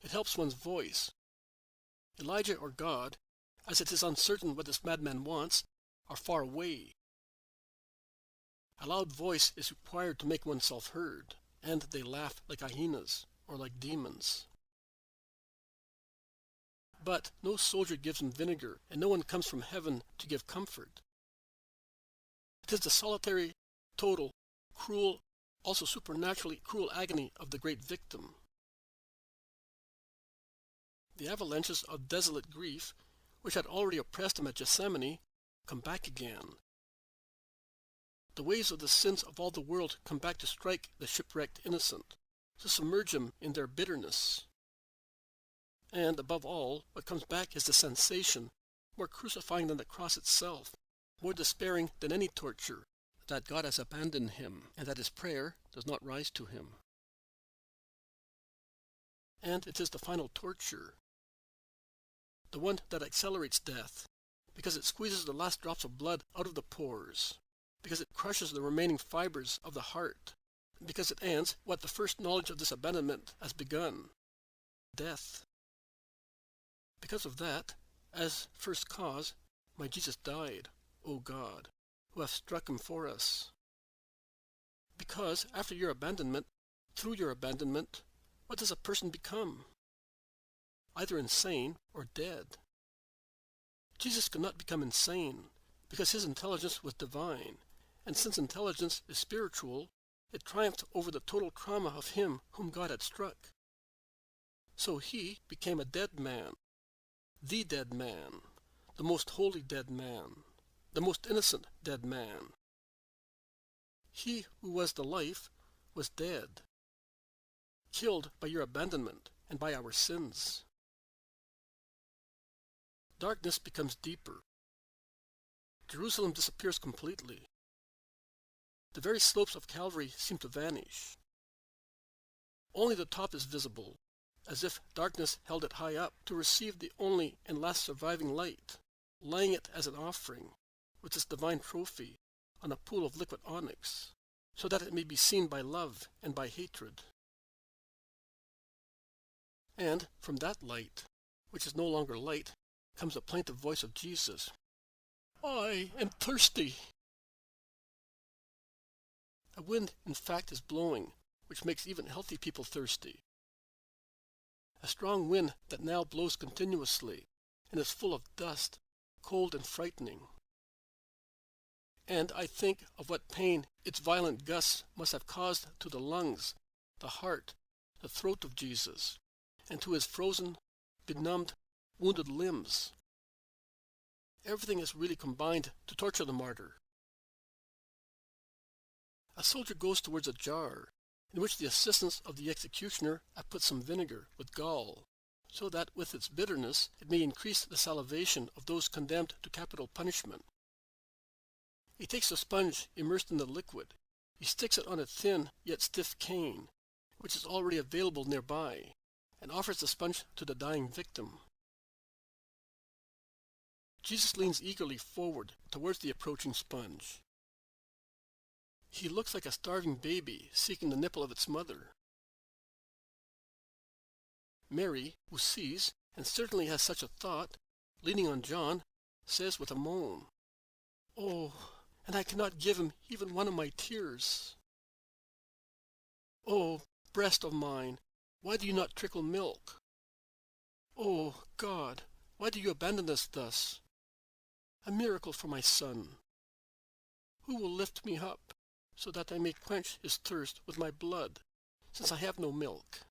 It helps one's voice." Elijah or God, as it is uncertain what this madman wants, are far away. A loud voice is required to make oneself heard, and they laugh like hyenas or like demons. But no soldier gives him vinegar, and no one comes from heaven to give comfort. It is the solitary, total, cruel, also supernaturally cruel agony of the great victim. The avalanches of desolate grief, which had already oppressed him at Gethsemane, come back again. The waves of the sins of all the world come back to strike the shipwrecked innocent, to submerge him in their bitterness. And above all, what comes back is the sensation, more crucifying than the cross itself, more despairing than any torture, that God has abandoned him, and that his prayer does not rise to him. And it is the final torture, the one that accelerates death, because it squeezes the last drops of blood out of the pores, because it crushes the remaining fibers of the heart, because it ends what the first knowledge of this abandonment has begun, death. Because of that, as first cause, my Jesus died, O God, who hath struck him for us. Because after your abandonment, through your abandonment, what does a person become? Either insane or dead. Jesus could not become insane, because his intelligence was divine, and since intelligence is spiritual, it triumphed over the total trauma of him whom God had struck. So he became a dead man, the dead man, the most holy dead man, the most innocent dead man. He who was the life was dead, killed by your abandonment and by our sins. Darkness becomes deeper. Jerusalem disappears completely. The very slopes of Calvary seem to vanish. Only the top is visible, as if darkness held it high up to receive the only and last surviving light, laying it as an offering, with its divine trophy, on a pool of liquid onyx, so that it may be seen by love and by hatred. And from that light, which is no longer light, comes the plaintive voice of Jesus. I am thirsty. A wind, in fact, is blowing, which makes even healthy people thirsty. A strong wind that now blows continuously, and is full of dust, cold and frightening. And I think of what pain its violent gusts must have caused to the lungs, the heart, the throat of Jesus, and to his frozen, benumbed, wounded limbs. Everything is really combined to torture the martyr. A soldier goes towards a jar, in which the assistants of the executioner have put some vinegar with gall, so that with its bitterness it may increase the salivation of those condemned to capital punishment. He takes a sponge immersed in the liquid. He sticks it on a thin yet stiff cane, which is already available nearby, and offers the sponge to the dying victim. Jesus leans eagerly forward towards the approaching sponge. He looks like a starving baby seeking the nipple of its mother. Mary, who sees, and certainly has such a thought, leaning on John, says with a moan, "Oh, and I cannot give him even one of my tears. Oh, breast of mine, why do you not trickle milk? Oh, God, why do you abandon us thus? A miracle for my son. Who will lift me up, so that I may quench his thirst with my blood, since I have no milk?"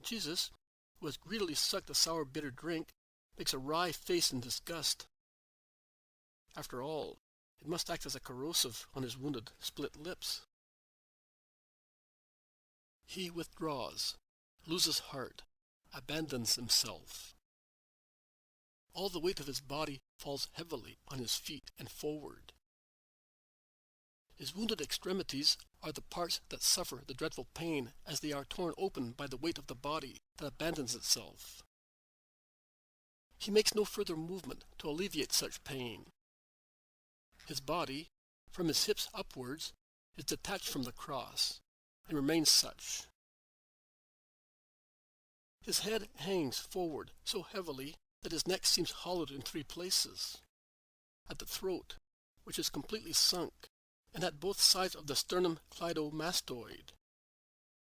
Jesus, who has greedily sucked the sour bitter drink, makes a wry face in disgust. After all, it must act as a corrosive on his wounded, split lips. He withdraws, loses heart, abandons himself. All the weight of his body falls heavily on his feet and forward. His wounded extremities are the parts that suffer the dreadful pain as they are torn open by the weight of the body that abandons itself. He makes no further movement to alleviate such pain. His body, from his hips upwards, is detached from the cross, and remains such. His head hangs forward so heavily that his neck seems hollowed in 3 places. At the throat, which is completely sunk, and at both sides of the sternum cleidomastoid.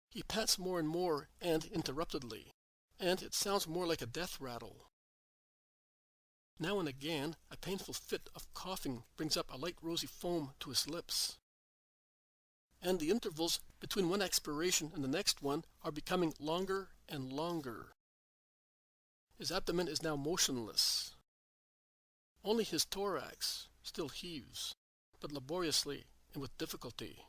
He pants more and more and interruptedly, and it sounds more like a death rattle. Now and again, a painful fit of coughing brings up a light rosy foam to his lips. and the intervals between one expiration and the next one are becoming longer and longer. His abdomen is now motionless. Only his thorax still heaves, but laboriously and with difficulty.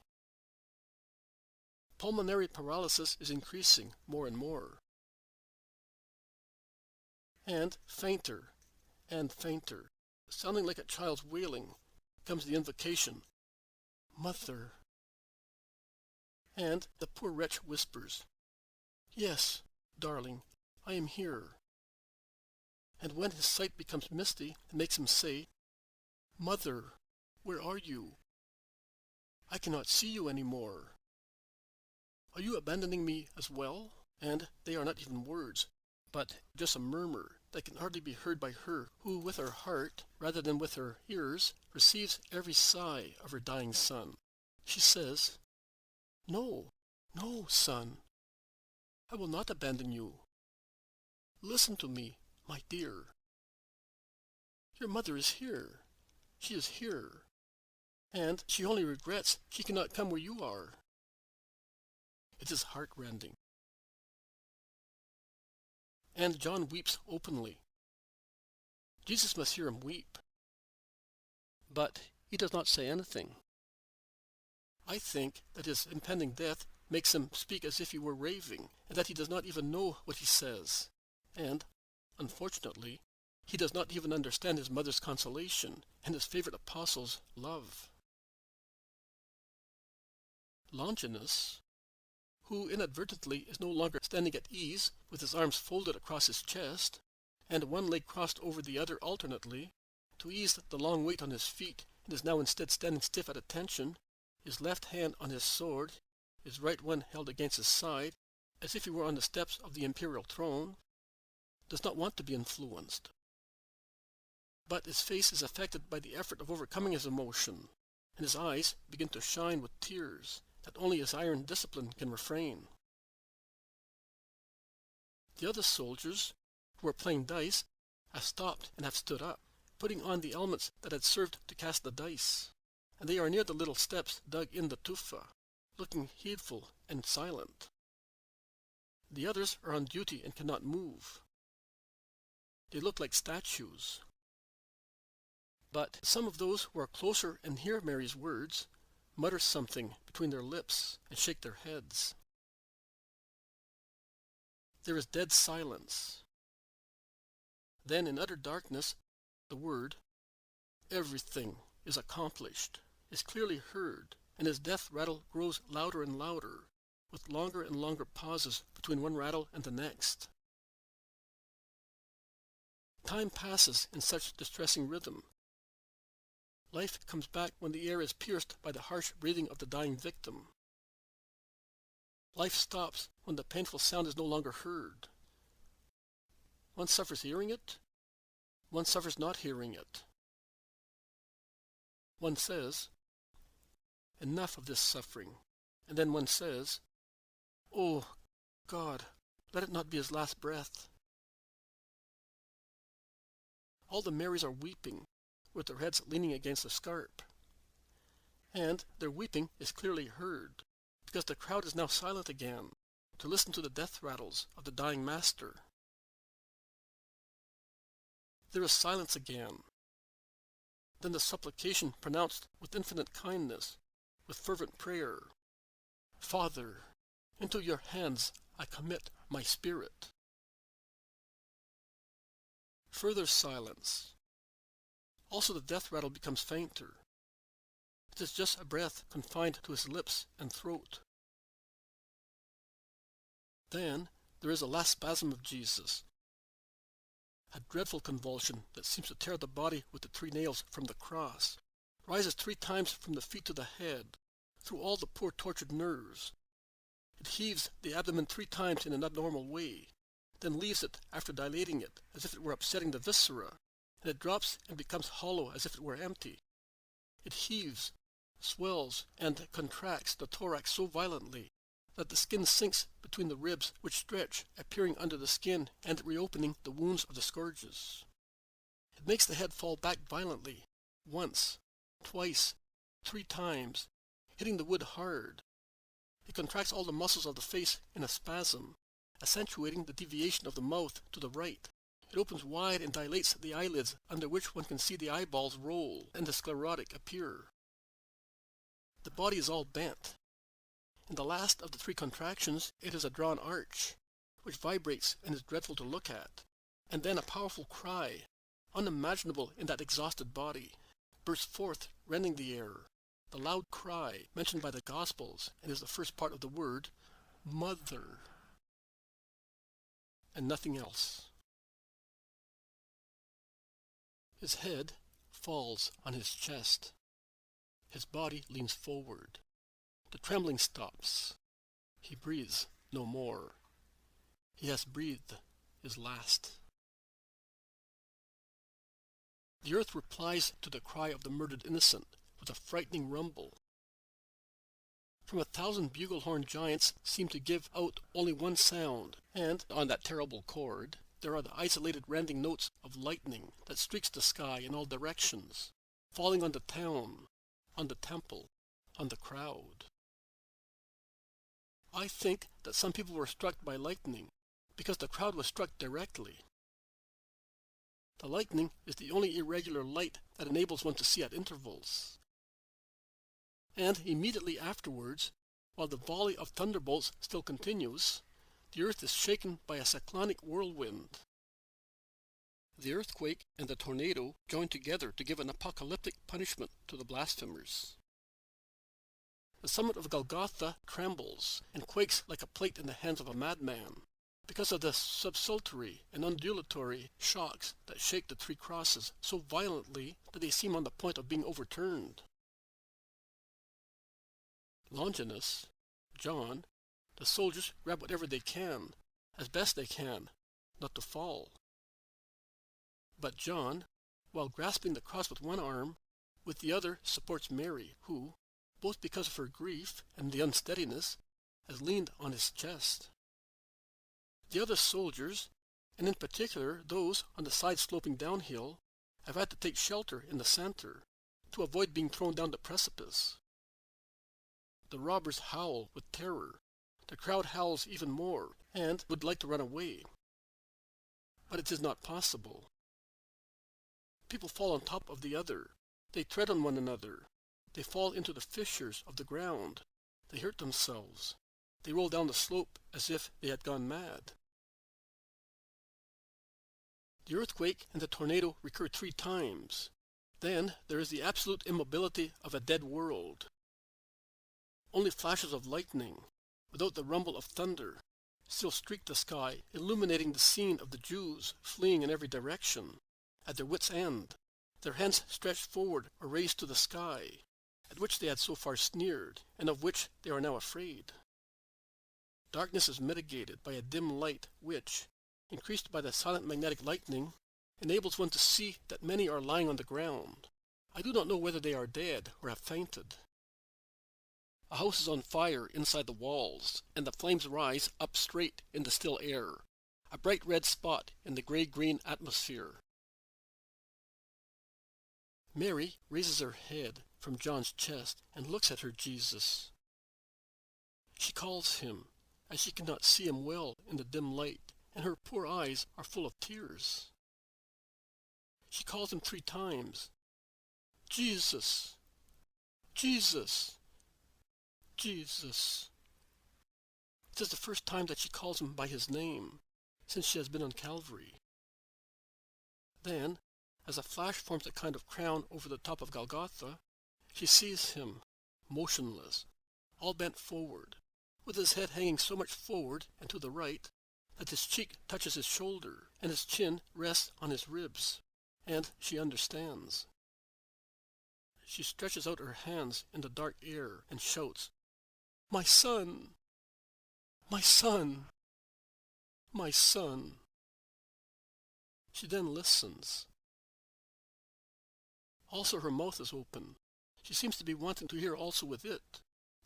Pulmonary paralysis is increasing more and more. And fainter, sounding like a child's wailing, comes the invocation, "Mother." And the poor wretch whispers, "Yes, darling, I am here." And when his sight becomes misty and makes him say, "Mother, where are you? I cannot see you any more. Are you abandoning me as well?" And they are not even words, but just a murmur that can hardly be heard by her who, with her heart, rather than with her ears, receives every sigh of her dying son. She says, "No, no, son, I will not abandon you. Listen to me, my dear. Your mother is here. She is here. And she only regrets she cannot come where you are." It is heart-rending. And John weeps openly. Jesus must hear him weep. But he does not say anything. I think that his impending death makes him speak as if he were raving, and that he does not even know what he says. And, unfortunately, he does not even understand his mother's consolation and his favorite apostle's love. Longinus, who inadvertently is no longer standing at ease with his arms folded across his chest, and one leg crossed over the other alternately, to ease the long weight on his feet, and is now instead standing stiff at attention, his left hand on his sword, his right one held against his side, as if he were on the steps of the imperial throne, does not want to be influenced. But his face is affected by the effort of overcoming his emotion, and his eyes begin to shine with tears that only his iron discipline can refrain. The other soldiers, who were playing dice, have stopped and have stood up, putting on the elements that had served to cast the dice, and they are near the little steps dug in the tufa, looking heedful and silent. The others are on duty and cannot move. They look like statues. But some of those who are closer and hear Mary's words mutter something between their lips and shake their heads. There is dead silence. Then in utter darkness, the word, "Everything is accomplished," is clearly heard, and his death rattle grows louder and louder, with longer and longer pauses between one rattle and the next. Time passes in such distressing rhythm. Life comes back when the air is pierced by the harsh breathing of the dying victim. Life stops when the painful sound is no longer heard. One suffers hearing it, one suffers not hearing it. One says, "Enough of this suffering," and then one says, "Oh, God, let it not be his last breath." All the Marys are weeping, with their heads leaning against the scarp. And their weeping is clearly heard, because the crowd is now silent again, to listen to the death rattles of the dying Master. There is silence again. Then the supplication pronounced with infinite kindness, with fervent prayer, "Father, into your hands I commit my spirit." Further silence. Also the death rattle becomes fainter. It is just a breath confined to his lips and throat. Then there is a last spasm of Jesus, a dreadful convulsion that seems to tear the body with the 3 nails from the cross, rises 3 times from the feet to the head, through all the poor tortured nerves. It heaves the abdomen 3 times in an abnormal way, then leaves it after dilating it as if it were upsetting the viscera, and it drops and becomes hollow as if it were empty. It heaves, swells, and contracts the thorax so violently that the skin sinks between the ribs which stretch, appearing under the skin and reopening the wounds of the scourges. It makes the head fall back violently, once, twice, 3 times, hitting the wood hard. It contracts all the muscles of the face in a spasm, accentuating the deviation of the mouth to the right. It opens wide and dilates the eyelids, under which one can see the eyeballs roll and the sclerotic appear. The body is all bent. In the last of the 3 contractions, it is a drawn arch, which vibrates and is dreadful to look at. And then a powerful cry, unimaginable in that exhausted body, bursts forth, rending the air. The loud cry mentioned by the Gospels, and is the first part of the word, Mother, and nothing else. His head falls on his chest. His body leans forward. The trembling stops. He breathes no more. He has breathed his last. The earth replies to the cry of the murdered innocent with a frightening rumble. From 1,000 bugle-horn giants seem to give out only one sound, and on that terrible chord there are the isolated rending notes of lightning that streaks the sky in all directions, falling on the town, on the temple, on the crowd. I think that some people were struck by lightning because the crowd was struck directly. The lightning is the only irregular light that enables one to see at intervals. And immediately afterwards, while the volley of thunderbolts still continues, the earth is shaken by a cyclonic whirlwind. The earthquake and the tornado join together to give an apocalyptic punishment to the blasphemers. The summit of Golgotha trembles and quakes like a plate in the hands of a madman, because of the subsultory and undulatory shocks that shake the 3 crosses so violently that they seem on the point of being overturned. Longinus, John, the soldiers grab whatever they can, as best they can, not to fall. But John, while grasping the cross with one arm, with the other supports Mary, who, both because of her grief and the unsteadiness, has leaned on his chest. The other soldiers, and in particular those on the side sloping downhill, have had to take shelter in the center to avoid being thrown down the precipice. The robbers howl with terror. The crowd howls even more, and would like to run away. But it is not possible. People fall on top of the other. They tread on one another. They fall into the fissures of the ground. They hurt themselves. They roll down the slope as if they had gone mad. The earthquake and the tornado recur 3 times. Then there is the absolute immobility of a dead world. Only flashes of lightning, without the rumble of thunder, still streak the sky, illuminating the scene of the Jews fleeing in every direction, at their wits' end, their hands stretched forward or raised to the sky, at which they had so far sneered, and of which they are now afraid. Darkness is mitigated by a dim light which, increased by the silent magnetic lightning, enables one to see that many are lying on the ground. I do not know whether they are dead or have fainted. A house is on fire inside the walls, and the flames rise up straight in the still air, a bright red spot in the gray-green atmosphere. Mary raises her head from John's chest and looks at her Jesus. She calls him, as she cannot see him well in the dim light, and her poor eyes are full of tears. She calls him 3 times. Jesus! Jesus! Jesus! It is the first time that she calls him by his name, since she has been on Calvary. Then, as a flash forms a kind of crown over the top of Golgotha, she sees him, motionless, all bent forward, with his head hanging so much forward and to the right, that his cheek touches his shoulder, and his chin rests on his ribs, and she understands. She stretches out her hands in the dark air and shouts, "My son! My son! My son!" She then listens. Also her mouth is open. She seems to be wanting to hear also with it,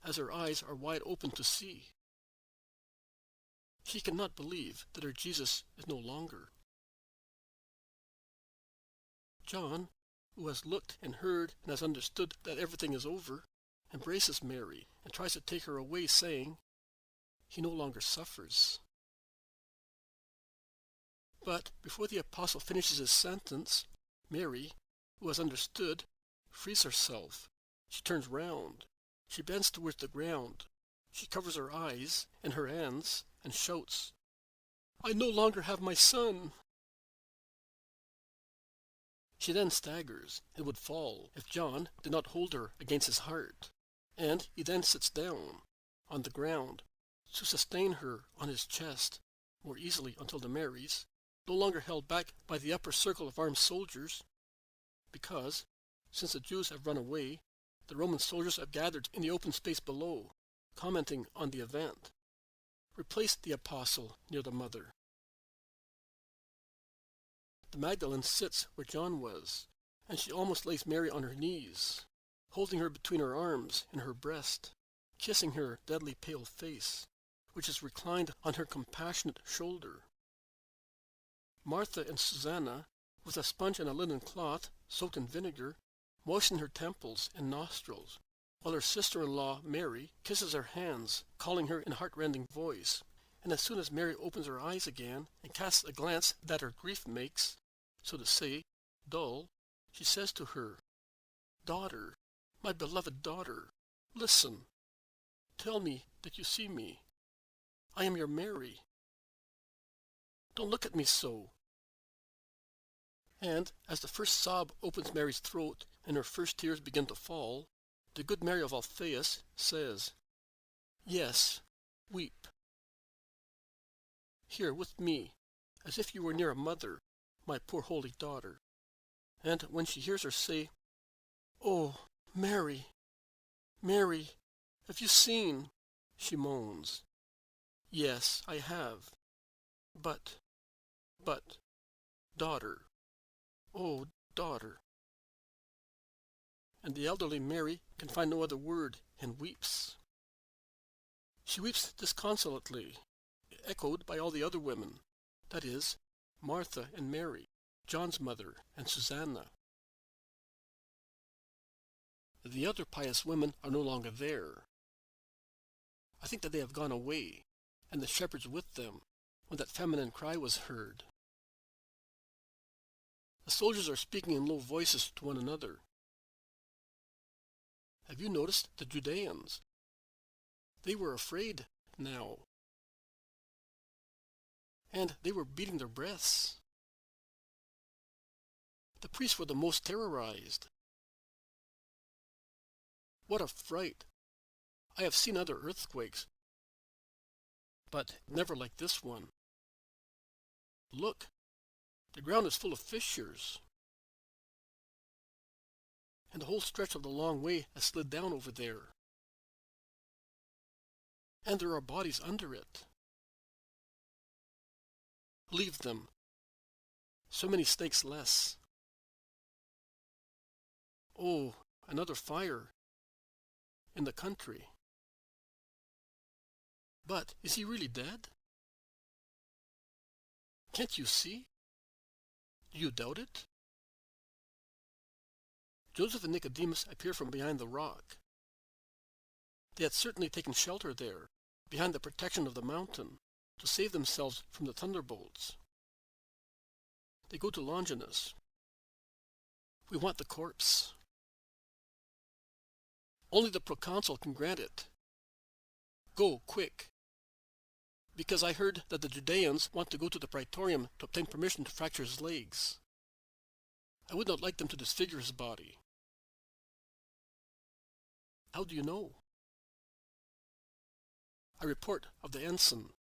as her eyes are wide open to see. She cannot believe that her Jesus is no longer. John, who has looked and heard and has understood that everything is over, embraces Mary and tries to take her away, saying, "He no longer suffers." But before the apostle finishes his sentence, Mary, who has understood, frees herself. She turns round. She bends towards the ground. She covers her eyes and her hands and shouts, "I no longer have my son." She then staggers and would fall if John did not hold her against his heart, and he then sits down on the ground to sustain her on his chest more easily until the Marys, no longer held back by the upper circle of armed soldiers, because, since the Jews have run away, the Roman soldiers have gathered in the open space below, commenting on the event, replaced the apostle near the mother. The Magdalene sits where John was, and she almost lays Mary on her knees, holding her between her arms and her breast, kissing her deadly pale face, which is reclined on her compassionate shoulder. Martha and Susanna, with a sponge and a linen cloth soaked in vinegar, moisten her temples and nostrils, while her sister-in-law, Mary, kisses her hands, calling her in a heart-rending voice, and as soon as Mary opens her eyes again and casts a glance that her grief makes, so to say, dull, she says to her, "Daughter, my beloved daughter, listen. Tell me that you see me. I am your Mary. Don't look at me so." And as the first sob opens Mary's throat and her first tears begin to fall, the good Mary of Alphaeus says, "Yes, weep. Here with me, as if you were near a mother, my poor holy daughter." And when she hears her say, "Oh, Mary, Mary, have you seen?" she moans, "Yes, I have. But, daughter, oh, daughter." And the elderly Mary can find no other word and weeps. She weeps disconsolately, echoed by all the other women, that is, Martha and Mary, John's mother, and Susanna. The other pious women are no longer there. I think that they have gone away, and the shepherds with them, when that feminine cry was heard. The soldiers are speaking in low voices to one another. Have you noticed the Judeans? They were afraid now. And they were beating their breaths. The priests were the most terrorized. What a fright! I have seen other earthquakes, but never like this one. Look, the ground is full of fissures, and the whole stretch of the long way has slid down over there. And there are bodies under it. Leave them. So many snakes less. Oh, another fire in the country. But is he really dead? Can't you see? Do you doubt it? Joseph and Nicodemus appear from behind the rock. They had certainly taken shelter there, behind the protection of the mountain, to save themselves from the thunderbolts. They go to Longinus. "We want the corpse. Only the proconsul can grant it. Go, quick. Because I heard that the Judeans want to go to the praetorium to obtain permission to fracture his legs. I would not like them to disfigure his body." "How do you know?" "I report of the ensign.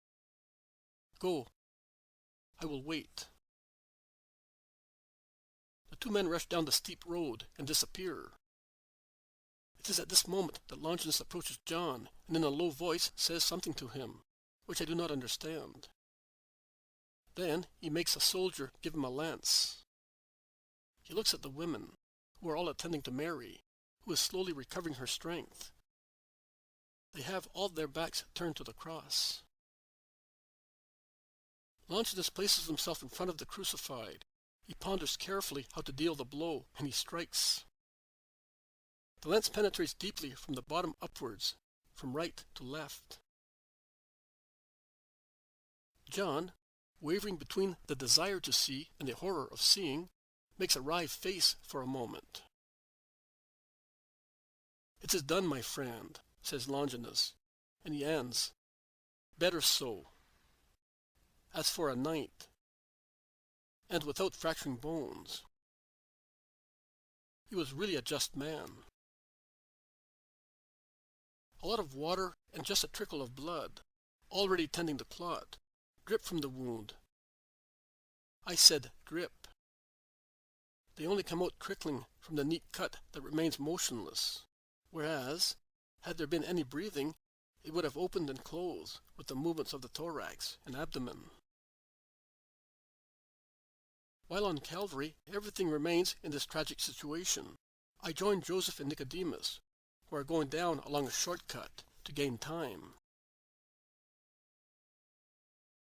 Go. I will wait." The two men rush down the steep road and disappear. It is at this moment that Longinus approaches John and in a low voice says something to him, which I do not understand. Then he makes a soldier give him a lance. He looks at the women, who are all attending to Mary, who is slowly recovering her strength. They have all their backs turned to the cross. Longinus places himself in front of the crucified. He ponders carefully how to deal the blow, and he strikes. The lens penetrates deeply from the bottom upwards, from right to left. John, wavering between the desire to see and the horror of seeing, makes a wry face for a moment. "It is done, my friend," says Longinus, and he ends, "Better so." As for a night, and without fracturing bones, he was really a just man. A lot of water and just a trickle of blood, already tending to clot, drip from the wound. I said drip. They only come out trickling from the neat cut that remains motionless, whereas, had there been any breathing, it would have opened and closed with the movements of the thorax and abdomen. While on Calvary, everything remains in this tragic situation. I join Joseph and Nicodemus, who are going down along a shortcut to gain time.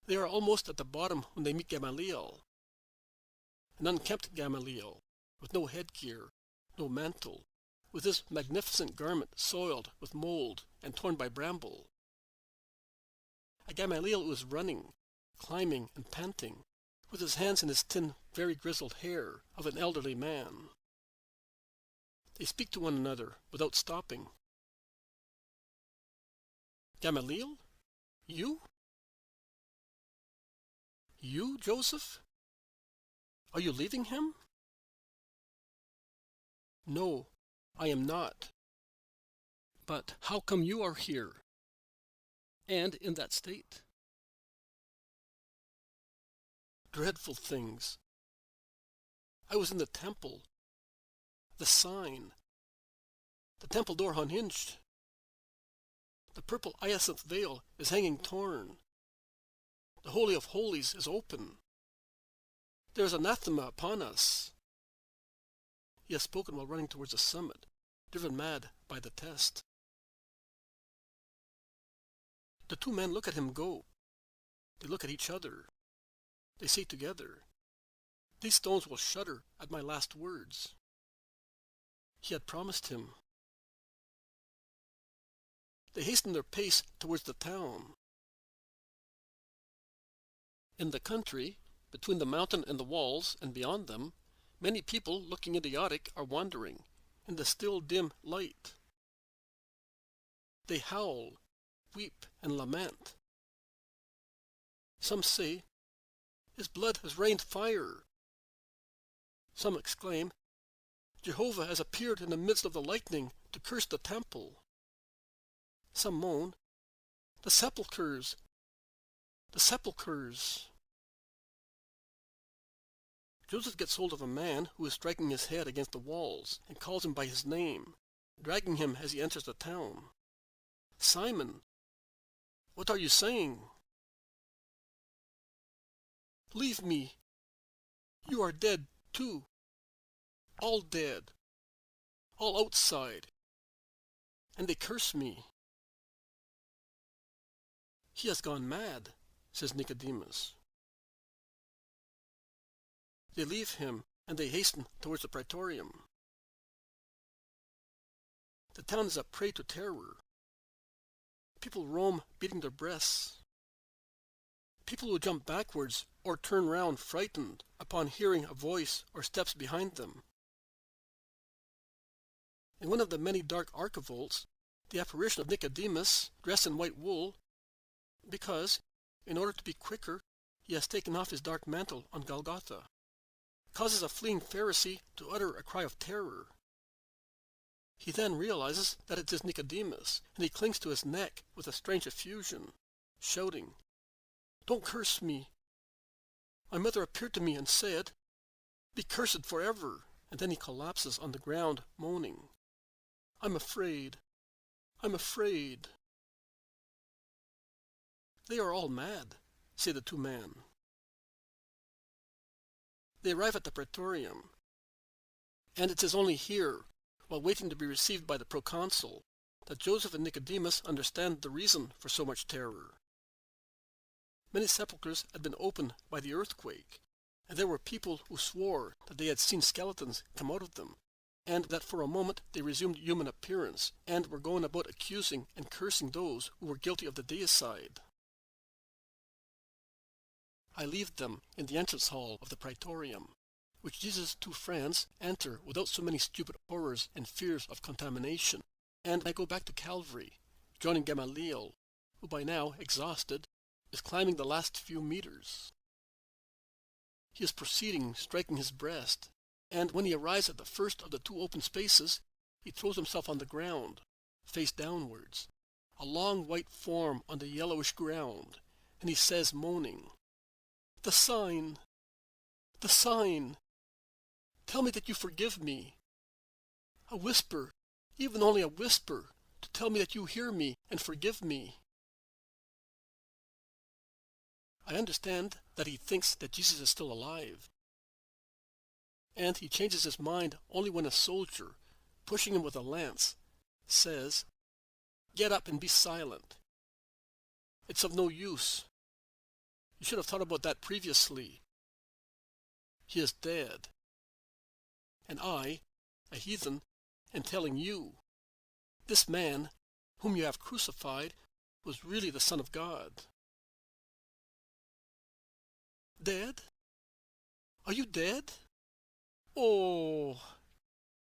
They are almost at the bottom when they meet Gamaliel, an unkempt Gamaliel, with no headgear, no mantle, with his magnificent garment soiled with mold and torn by bramble. A Gamaliel who is running, climbing, and panting, with his hands in his thin, very grizzled hair of an elderly man. They speak to one another without stopping. "Gamaliel? You? You, Joseph? Are you leaving him?" "No, I am not. But how come you are here, and in that state?" Dreadful things. I was in the temple. The sign. The temple door unhinged. The purple hyacinth veil is hanging torn. The Holy of Holies is open. There is anathema upon us. He has spoken while running towards the summit, driven mad by the test. The two men look at him go. They look at each other. They say together, "These stones will shudder at my last words." He had promised him. They hasten their pace towards the town. In the country, between the mountain and the walls and beyond them, many people looking idiotic are wandering in the still dim light. They howl, weep, and lament. Some say, "His blood has rained fire." Some exclaim, "Jehovah has appeared in the midst of the lightning to curse the temple." Some moan, "The sepulchres! The sepulchres!" Joseph gets hold of a man who is striking his head against the walls and calls him by his name, dragging him as he enters the town. "Simon, what are you saying?" "Leave me. You are dead, too. All dead. All outside. And they curse me." "He has gone mad," says Nicodemus. They leave him, and they hasten towards the praetorium. The town is a prey to terror. People roam beating their breasts. People who jump backwards or turn round frightened upon hearing a voice or steps behind them. In one of the many dark archivolts, the apparition of Nicodemus, dressed in white wool, because, in order to be quicker, he has taken off his dark mantle on Golgotha, causes a fleeing Pharisee to utter a cry of terror. He then realizes that it is Nicodemus, and he clings to his neck with a strange effusion, shouting, "Don't curse me. My mother appeared to me and said, 'Be cursed forever,'" and then he collapses on the ground, moaning, "I'm afraid. I'm afraid." "They are all mad," say the two men. They arrive at the praetorium, and it is only here, while waiting to be received by the proconsul, that Joseph and Nicodemus understand the reason for so much terror. Many sepulchres had been opened by the earthquake, and there were people who swore that they had seen skeletons come out of them, and that for a moment they resumed human appearance, and were going about accusing and cursing those who were guilty of the deicide. I leave them in the entrance hall of the praetorium, which Jesus' two friends enter without so many stupid horrors and fears of contamination, and I go back to Calvary, joining Gamaliel, who by now, exhausted, is climbing the last few meters. He is proceeding, striking his breast, and when he arrives at the first of the two open spaces, he throws himself on the ground, face downwards, a long white form on the yellowish ground, and he says, moaning, "The sign! The sign! Tell me that you forgive me. A whisper, even only a whisper, to tell me that you hear me and forgive me." I understand that he thinks that Jesus is still alive, and he changes his mind only when a soldier, pushing him with a lance, says, "Get up and be silent. It's of no use. You should have thought about that previously. He is dead. And I, a heathen, am telling you, this man, whom you have crucified, was really the Son of God." "Dead? Are you dead? Oh!"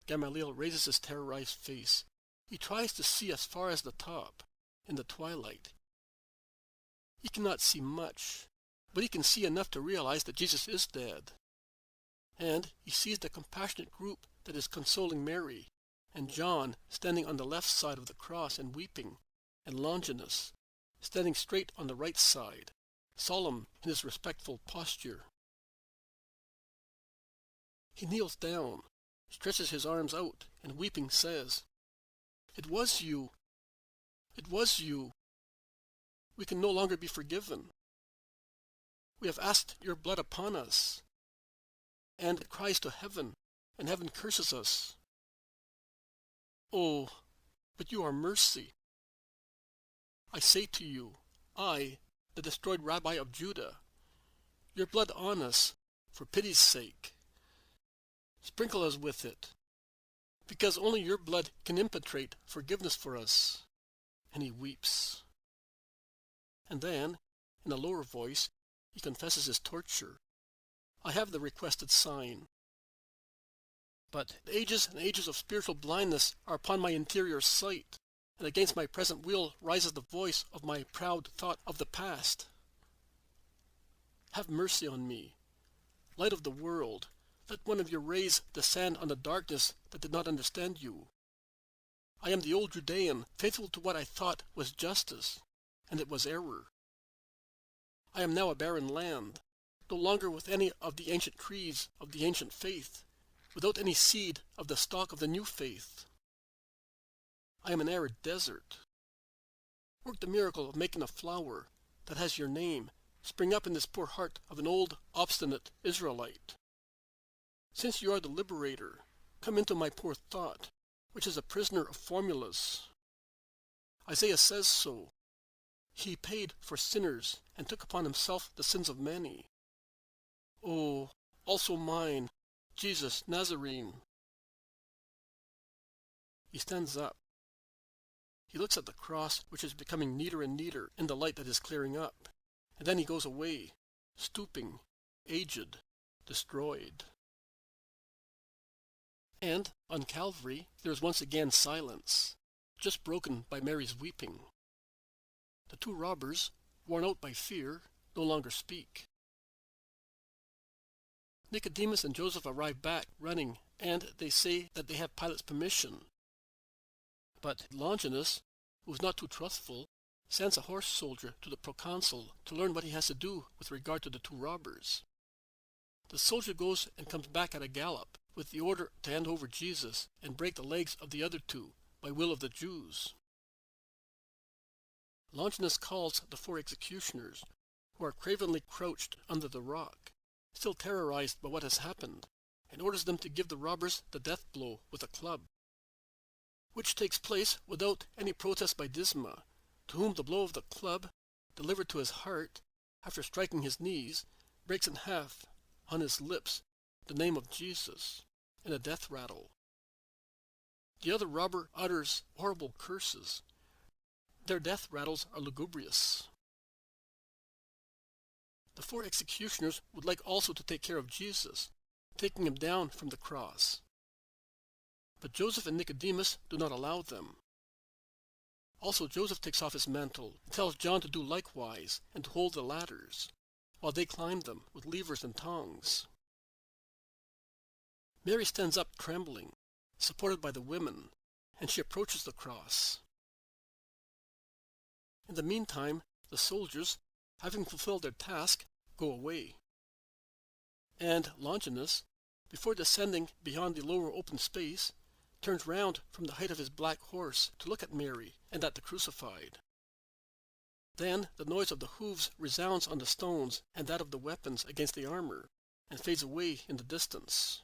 Gamaliel raises his terrorized face. He tries to see as far as the top, in the twilight. He cannot see much, but he can see enough to realize that Jesus is dead. And he sees the compassionate group that is consoling Mary, and John standing on the left side of the cross and weeping, and Longinus standing straight on the right side, solemn in his respectful posture. He kneels down, stretches his arms out, and weeping says, "It was you! It was you! We can no longer be forgiven. We have asked your blood upon us." And it cries to heaven, and heaven curses us. "Oh, but you are mercy. I say to you, I, the destroyed Rabbi of Judah, your blood on us, for pity's sake. Sprinkle us with it, because only your blood can impetrate forgiveness for us." And he weeps. And then, in a lower voice, he confesses his torture. "I have the requested sign. But ages and ages of spiritual blindness are upon my interior sight, and against my present will rises the voice of my proud thought of the past. Have mercy on me, light of the world. Let one of your rays descend on the darkness that did not understand you. I am the old Judean, faithful to what I thought was justice, and it was error. I am now a barren land, no longer with any of the ancient trees of the ancient faith, without any seed of the stalk of the new faith. I am an arid desert. Work the miracle of making a flower that has your name spring up in this poor heart of an old, obstinate Israelite. Since you are the liberator, come into my poor thought, which is a prisoner of formulas. Isaiah says so. He paid for sinners and took upon himself the sins of many. Oh, also mine, Jesus Nazarene." He stands up. He looks at the cross, which is becoming neater and neater in the light that is clearing up, and then he goes away, stooping, aged, destroyed. And on Calvary there is once again silence, just broken by Mary's weeping. The two robbers, worn out by fear, no longer speak. Nicodemus and Joseph arrive back, running, and they say that they have Pilate's permission. But Longinus, who is not too trustful, sends a horse soldier to the proconsul to learn what he has to do with regard to the two robbers. The soldier goes and comes back at a gallop, with the order to hand over Jesus and break the legs of the other two, by will of the Jews. Longinus calls the 4 executioners, who are cravenly crouched under the rock, still terrorized by what has happened, and orders them to give the robbers the death blow with a club, which takes place without any protest by Disma, to whom the blow of the club, delivered to his heart, after striking his knees, breaks in half, on his lips, the name of Jesus, in a death rattle. The other robber utters horrible curses. Their death rattles are lugubrious. The 4 executioners would like also to take care of Jesus, taking him down from the cross. But Joseph and Nicodemus do not allow them. Also Joseph takes off his mantle and tells John to do likewise and to hold the ladders, while they climb them with levers and tongs. Mary stands up trembling, supported by the women, and she approaches the cross. In the meantime, the soldiers, having fulfilled their task, go away. And Longinus, before descending beyond the lower open space, turns round from the height of his black horse to look at Mary and at the crucified. Then the noise of the hooves resounds on the stones and that of the weapons against the armor, and fades away in the distance.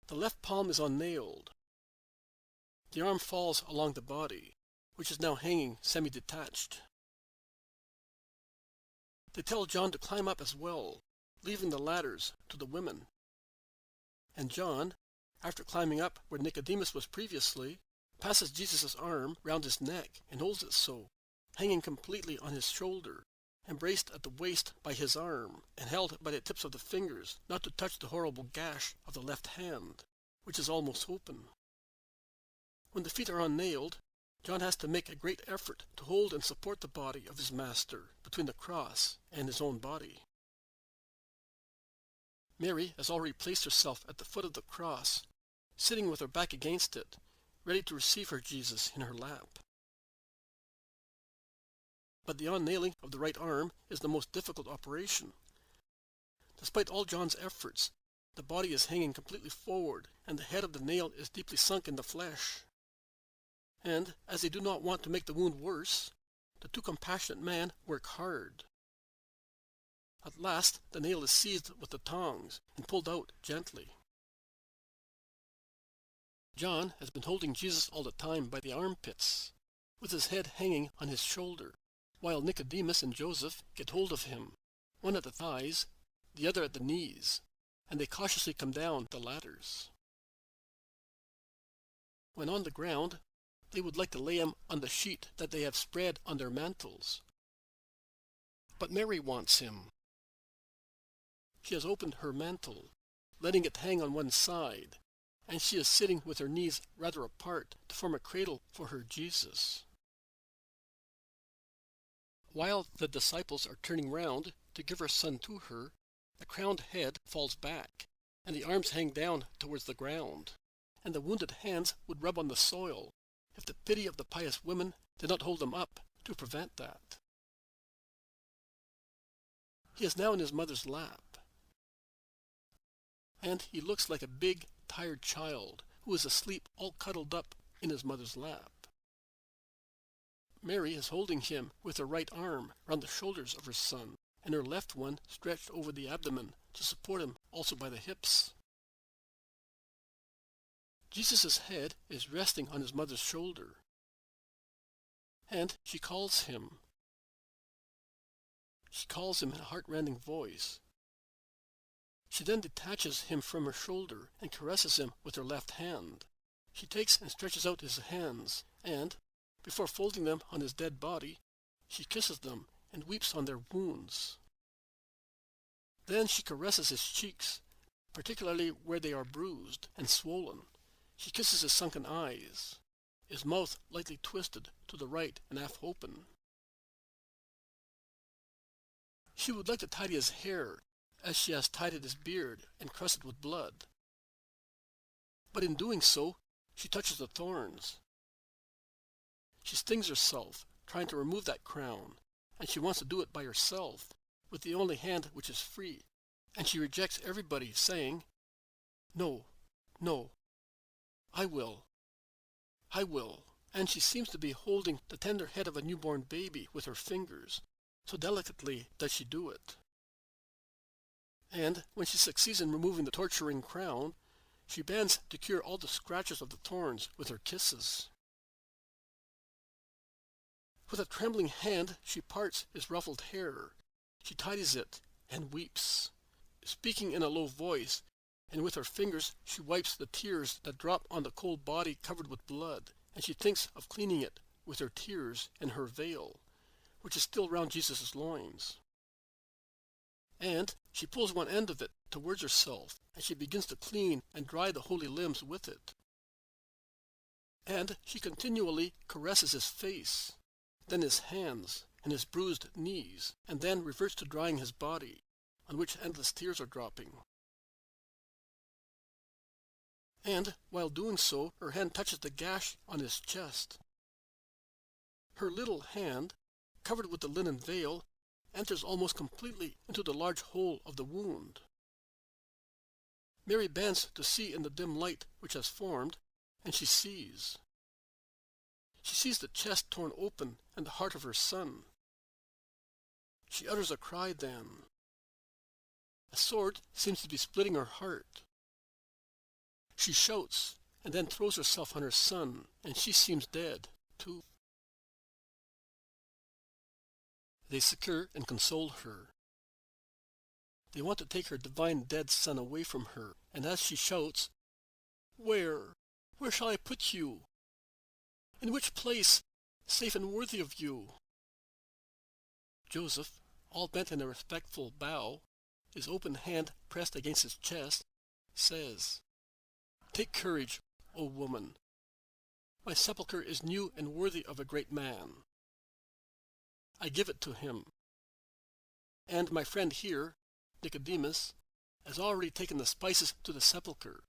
The left palm is unnailed. The arm falls along the body, which is now hanging semi-detached. They tell John to climb up as well, leaving the ladders to the women. And John, after climbing up where Nicodemus was previously, passes Jesus' arm round his neck and holds it so, hanging completely on his shoulder, embraced at the waist by his arm, and held by the tips of the fingers not to touch the horrible gash of the left hand, which is almost open. When the feet are unnailed, John has to make a great effort to hold and support the body of his master between the cross and his own body. Mary has already placed herself at the foot of the cross, sitting with her back against it, ready to receive her Jesus in her lap. But the unnailing of the right arm is the most difficult operation. Despite all John's efforts, the body is hanging completely forward, and the head of the nail is deeply sunk in the flesh. And, as they do not want to make the wound worse, the 2 compassionate men work hard. At last, the nail is seized with the tongs and pulled out gently. John has been holding Jesus all the time by the armpits, with his head hanging on his shoulder, while Nicodemus and Joseph get hold of him, one at the thighs, the other at the knees, and they cautiously come down the ladders. When on the ground, they would like to lay him on the sheet that they have spread on their mantles. But Mary wants him. She has opened her mantle, letting it hang on one side, and she is sitting with her knees rather apart to form a cradle for her Jesus. While the disciples are turning round to give her son to her, the crowned head falls back, and the arms hang down towards the ground, and the wounded hands would rub on the soil, if the pity of the pious women did not hold them up to prevent that. He is now in his mother's lap, and he looks like a big, tired child who is asleep all cuddled up in his mother's lap. Mary is holding him with her right arm round the shoulders of her son, and her left one stretched over the abdomen to support him also by the hips. Jesus' head is resting on his mother's shoulder, and she calls him. She calls him in a heart-rending voice. She then detaches him from her shoulder and caresses him with her left hand. She takes and stretches out his hands, and, before folding them on his dead body, she kisses them and weeps on their wounds. Then she caresses his cheeks, particularly where they are bruised and swollen. She kisses his sunken eyes, his mouth lightly twisted to the right and half open. She would like to tidy his hair, as she has tidied his beard and crusted with blood. But in doing so, she touches the thorns. She stings herself, trying to remove that crown, and she wants to do it by herself, with the only hand which is free, and she rejects everybody, saying, "No, no, I will, I will." And she seems to be holding the tender head of a newborn baby with her fingers, so delicately does she do it. And when she succeeds in removing the torturing crown, she bends to cure all the scratches of the thorns with her kisses. With a trembling hand she parts his ruffled hair. She tidies it and weeps. Speaking in a low voice, and with her fingers she wipes the tears that drop on the cold body covered with blood, and she thinks of cleaning it with her tears and her veil, which is still round Jesus' loins. And she pulls one end of it towards herself, and she begins to clean and dry the holy limbs with it. And she continually caresses his face, then his hands, and his bruised knees, and then reverts to drying his body, on which endless tears are dropping. And while doing so, her hand touches the gash on his chest. Her little hand, covered with the linen veil, enters almost completely into the large hole of the wound. Mary bends to see in the dim light which has formed, and she sees. She sees the chest torn open and the heart of her son. She utters a cry then. A sword seems to be splitting her heart. She shouts, and then throws herself on her son, and she seems dead, too. They secure and console her. They want to take her divine dead son away from her, and as she shouts, Where shall I put you? In which place, safe and worthy of you? Joseph, all bent in a respectful bow, his open hand pressed against his chest, says, Take courage, O woman. My sepulchre is new and worthy of a great man. I give it to him. And my friend here, Nicodemus, has already taken the spices to the sepulchre,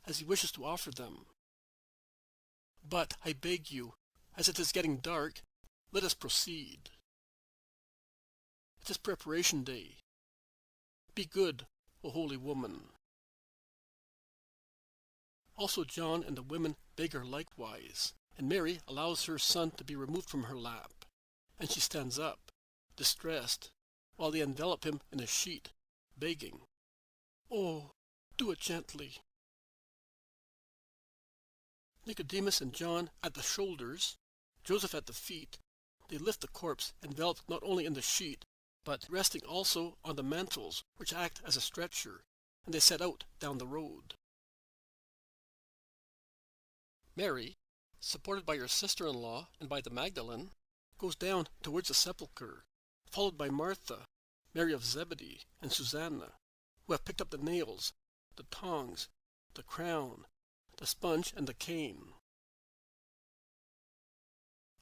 as he wishes to offer them. But I beg you, as it is getting dark, let us proceed. It is preparation day. Be good, O holy woman. Also John and the women beg her likewise, and Mary allows her son to be removed from her lap, and she stands up, distressed, while they envelop him in a sheet, begging, Oh, do it gently. Nicodemus and John at the shoulders, Joseph at the feet, they lift the corpse enveloped not only in the sheet, but resting also on the mantles which act as a stretcher, and they set out down the road. Mary, supported by her sister-in-law and by the Magdalene, goes down towards the sepulchre, followed by Martha, Mary of Zebedee, and Susanna, who have picked up the nails, the tongs, the crown, the sponge, and the cane.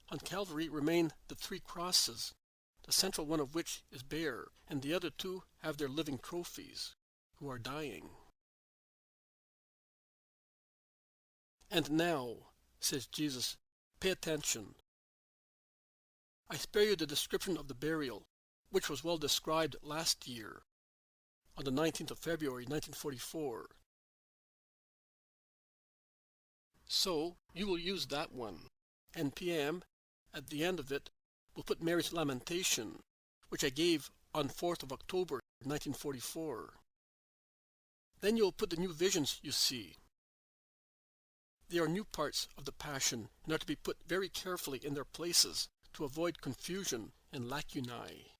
On Calvary remain the 3 crosses, the central one of which is bare, and the other 2 have their living trophies, who are dying. And now, says Jesus, pay attention. I spare you the description of the burial, which was well described last year, on the 19th of February, 1944. So, you will use that one, and PM, at the end of it, will put Mary's lamentation, which I gave on 4th of October, 1944. Then you will put the new visions you see. They are new parts of the Passion and are to be put very carefully in their places to avoid confusion and lacunae.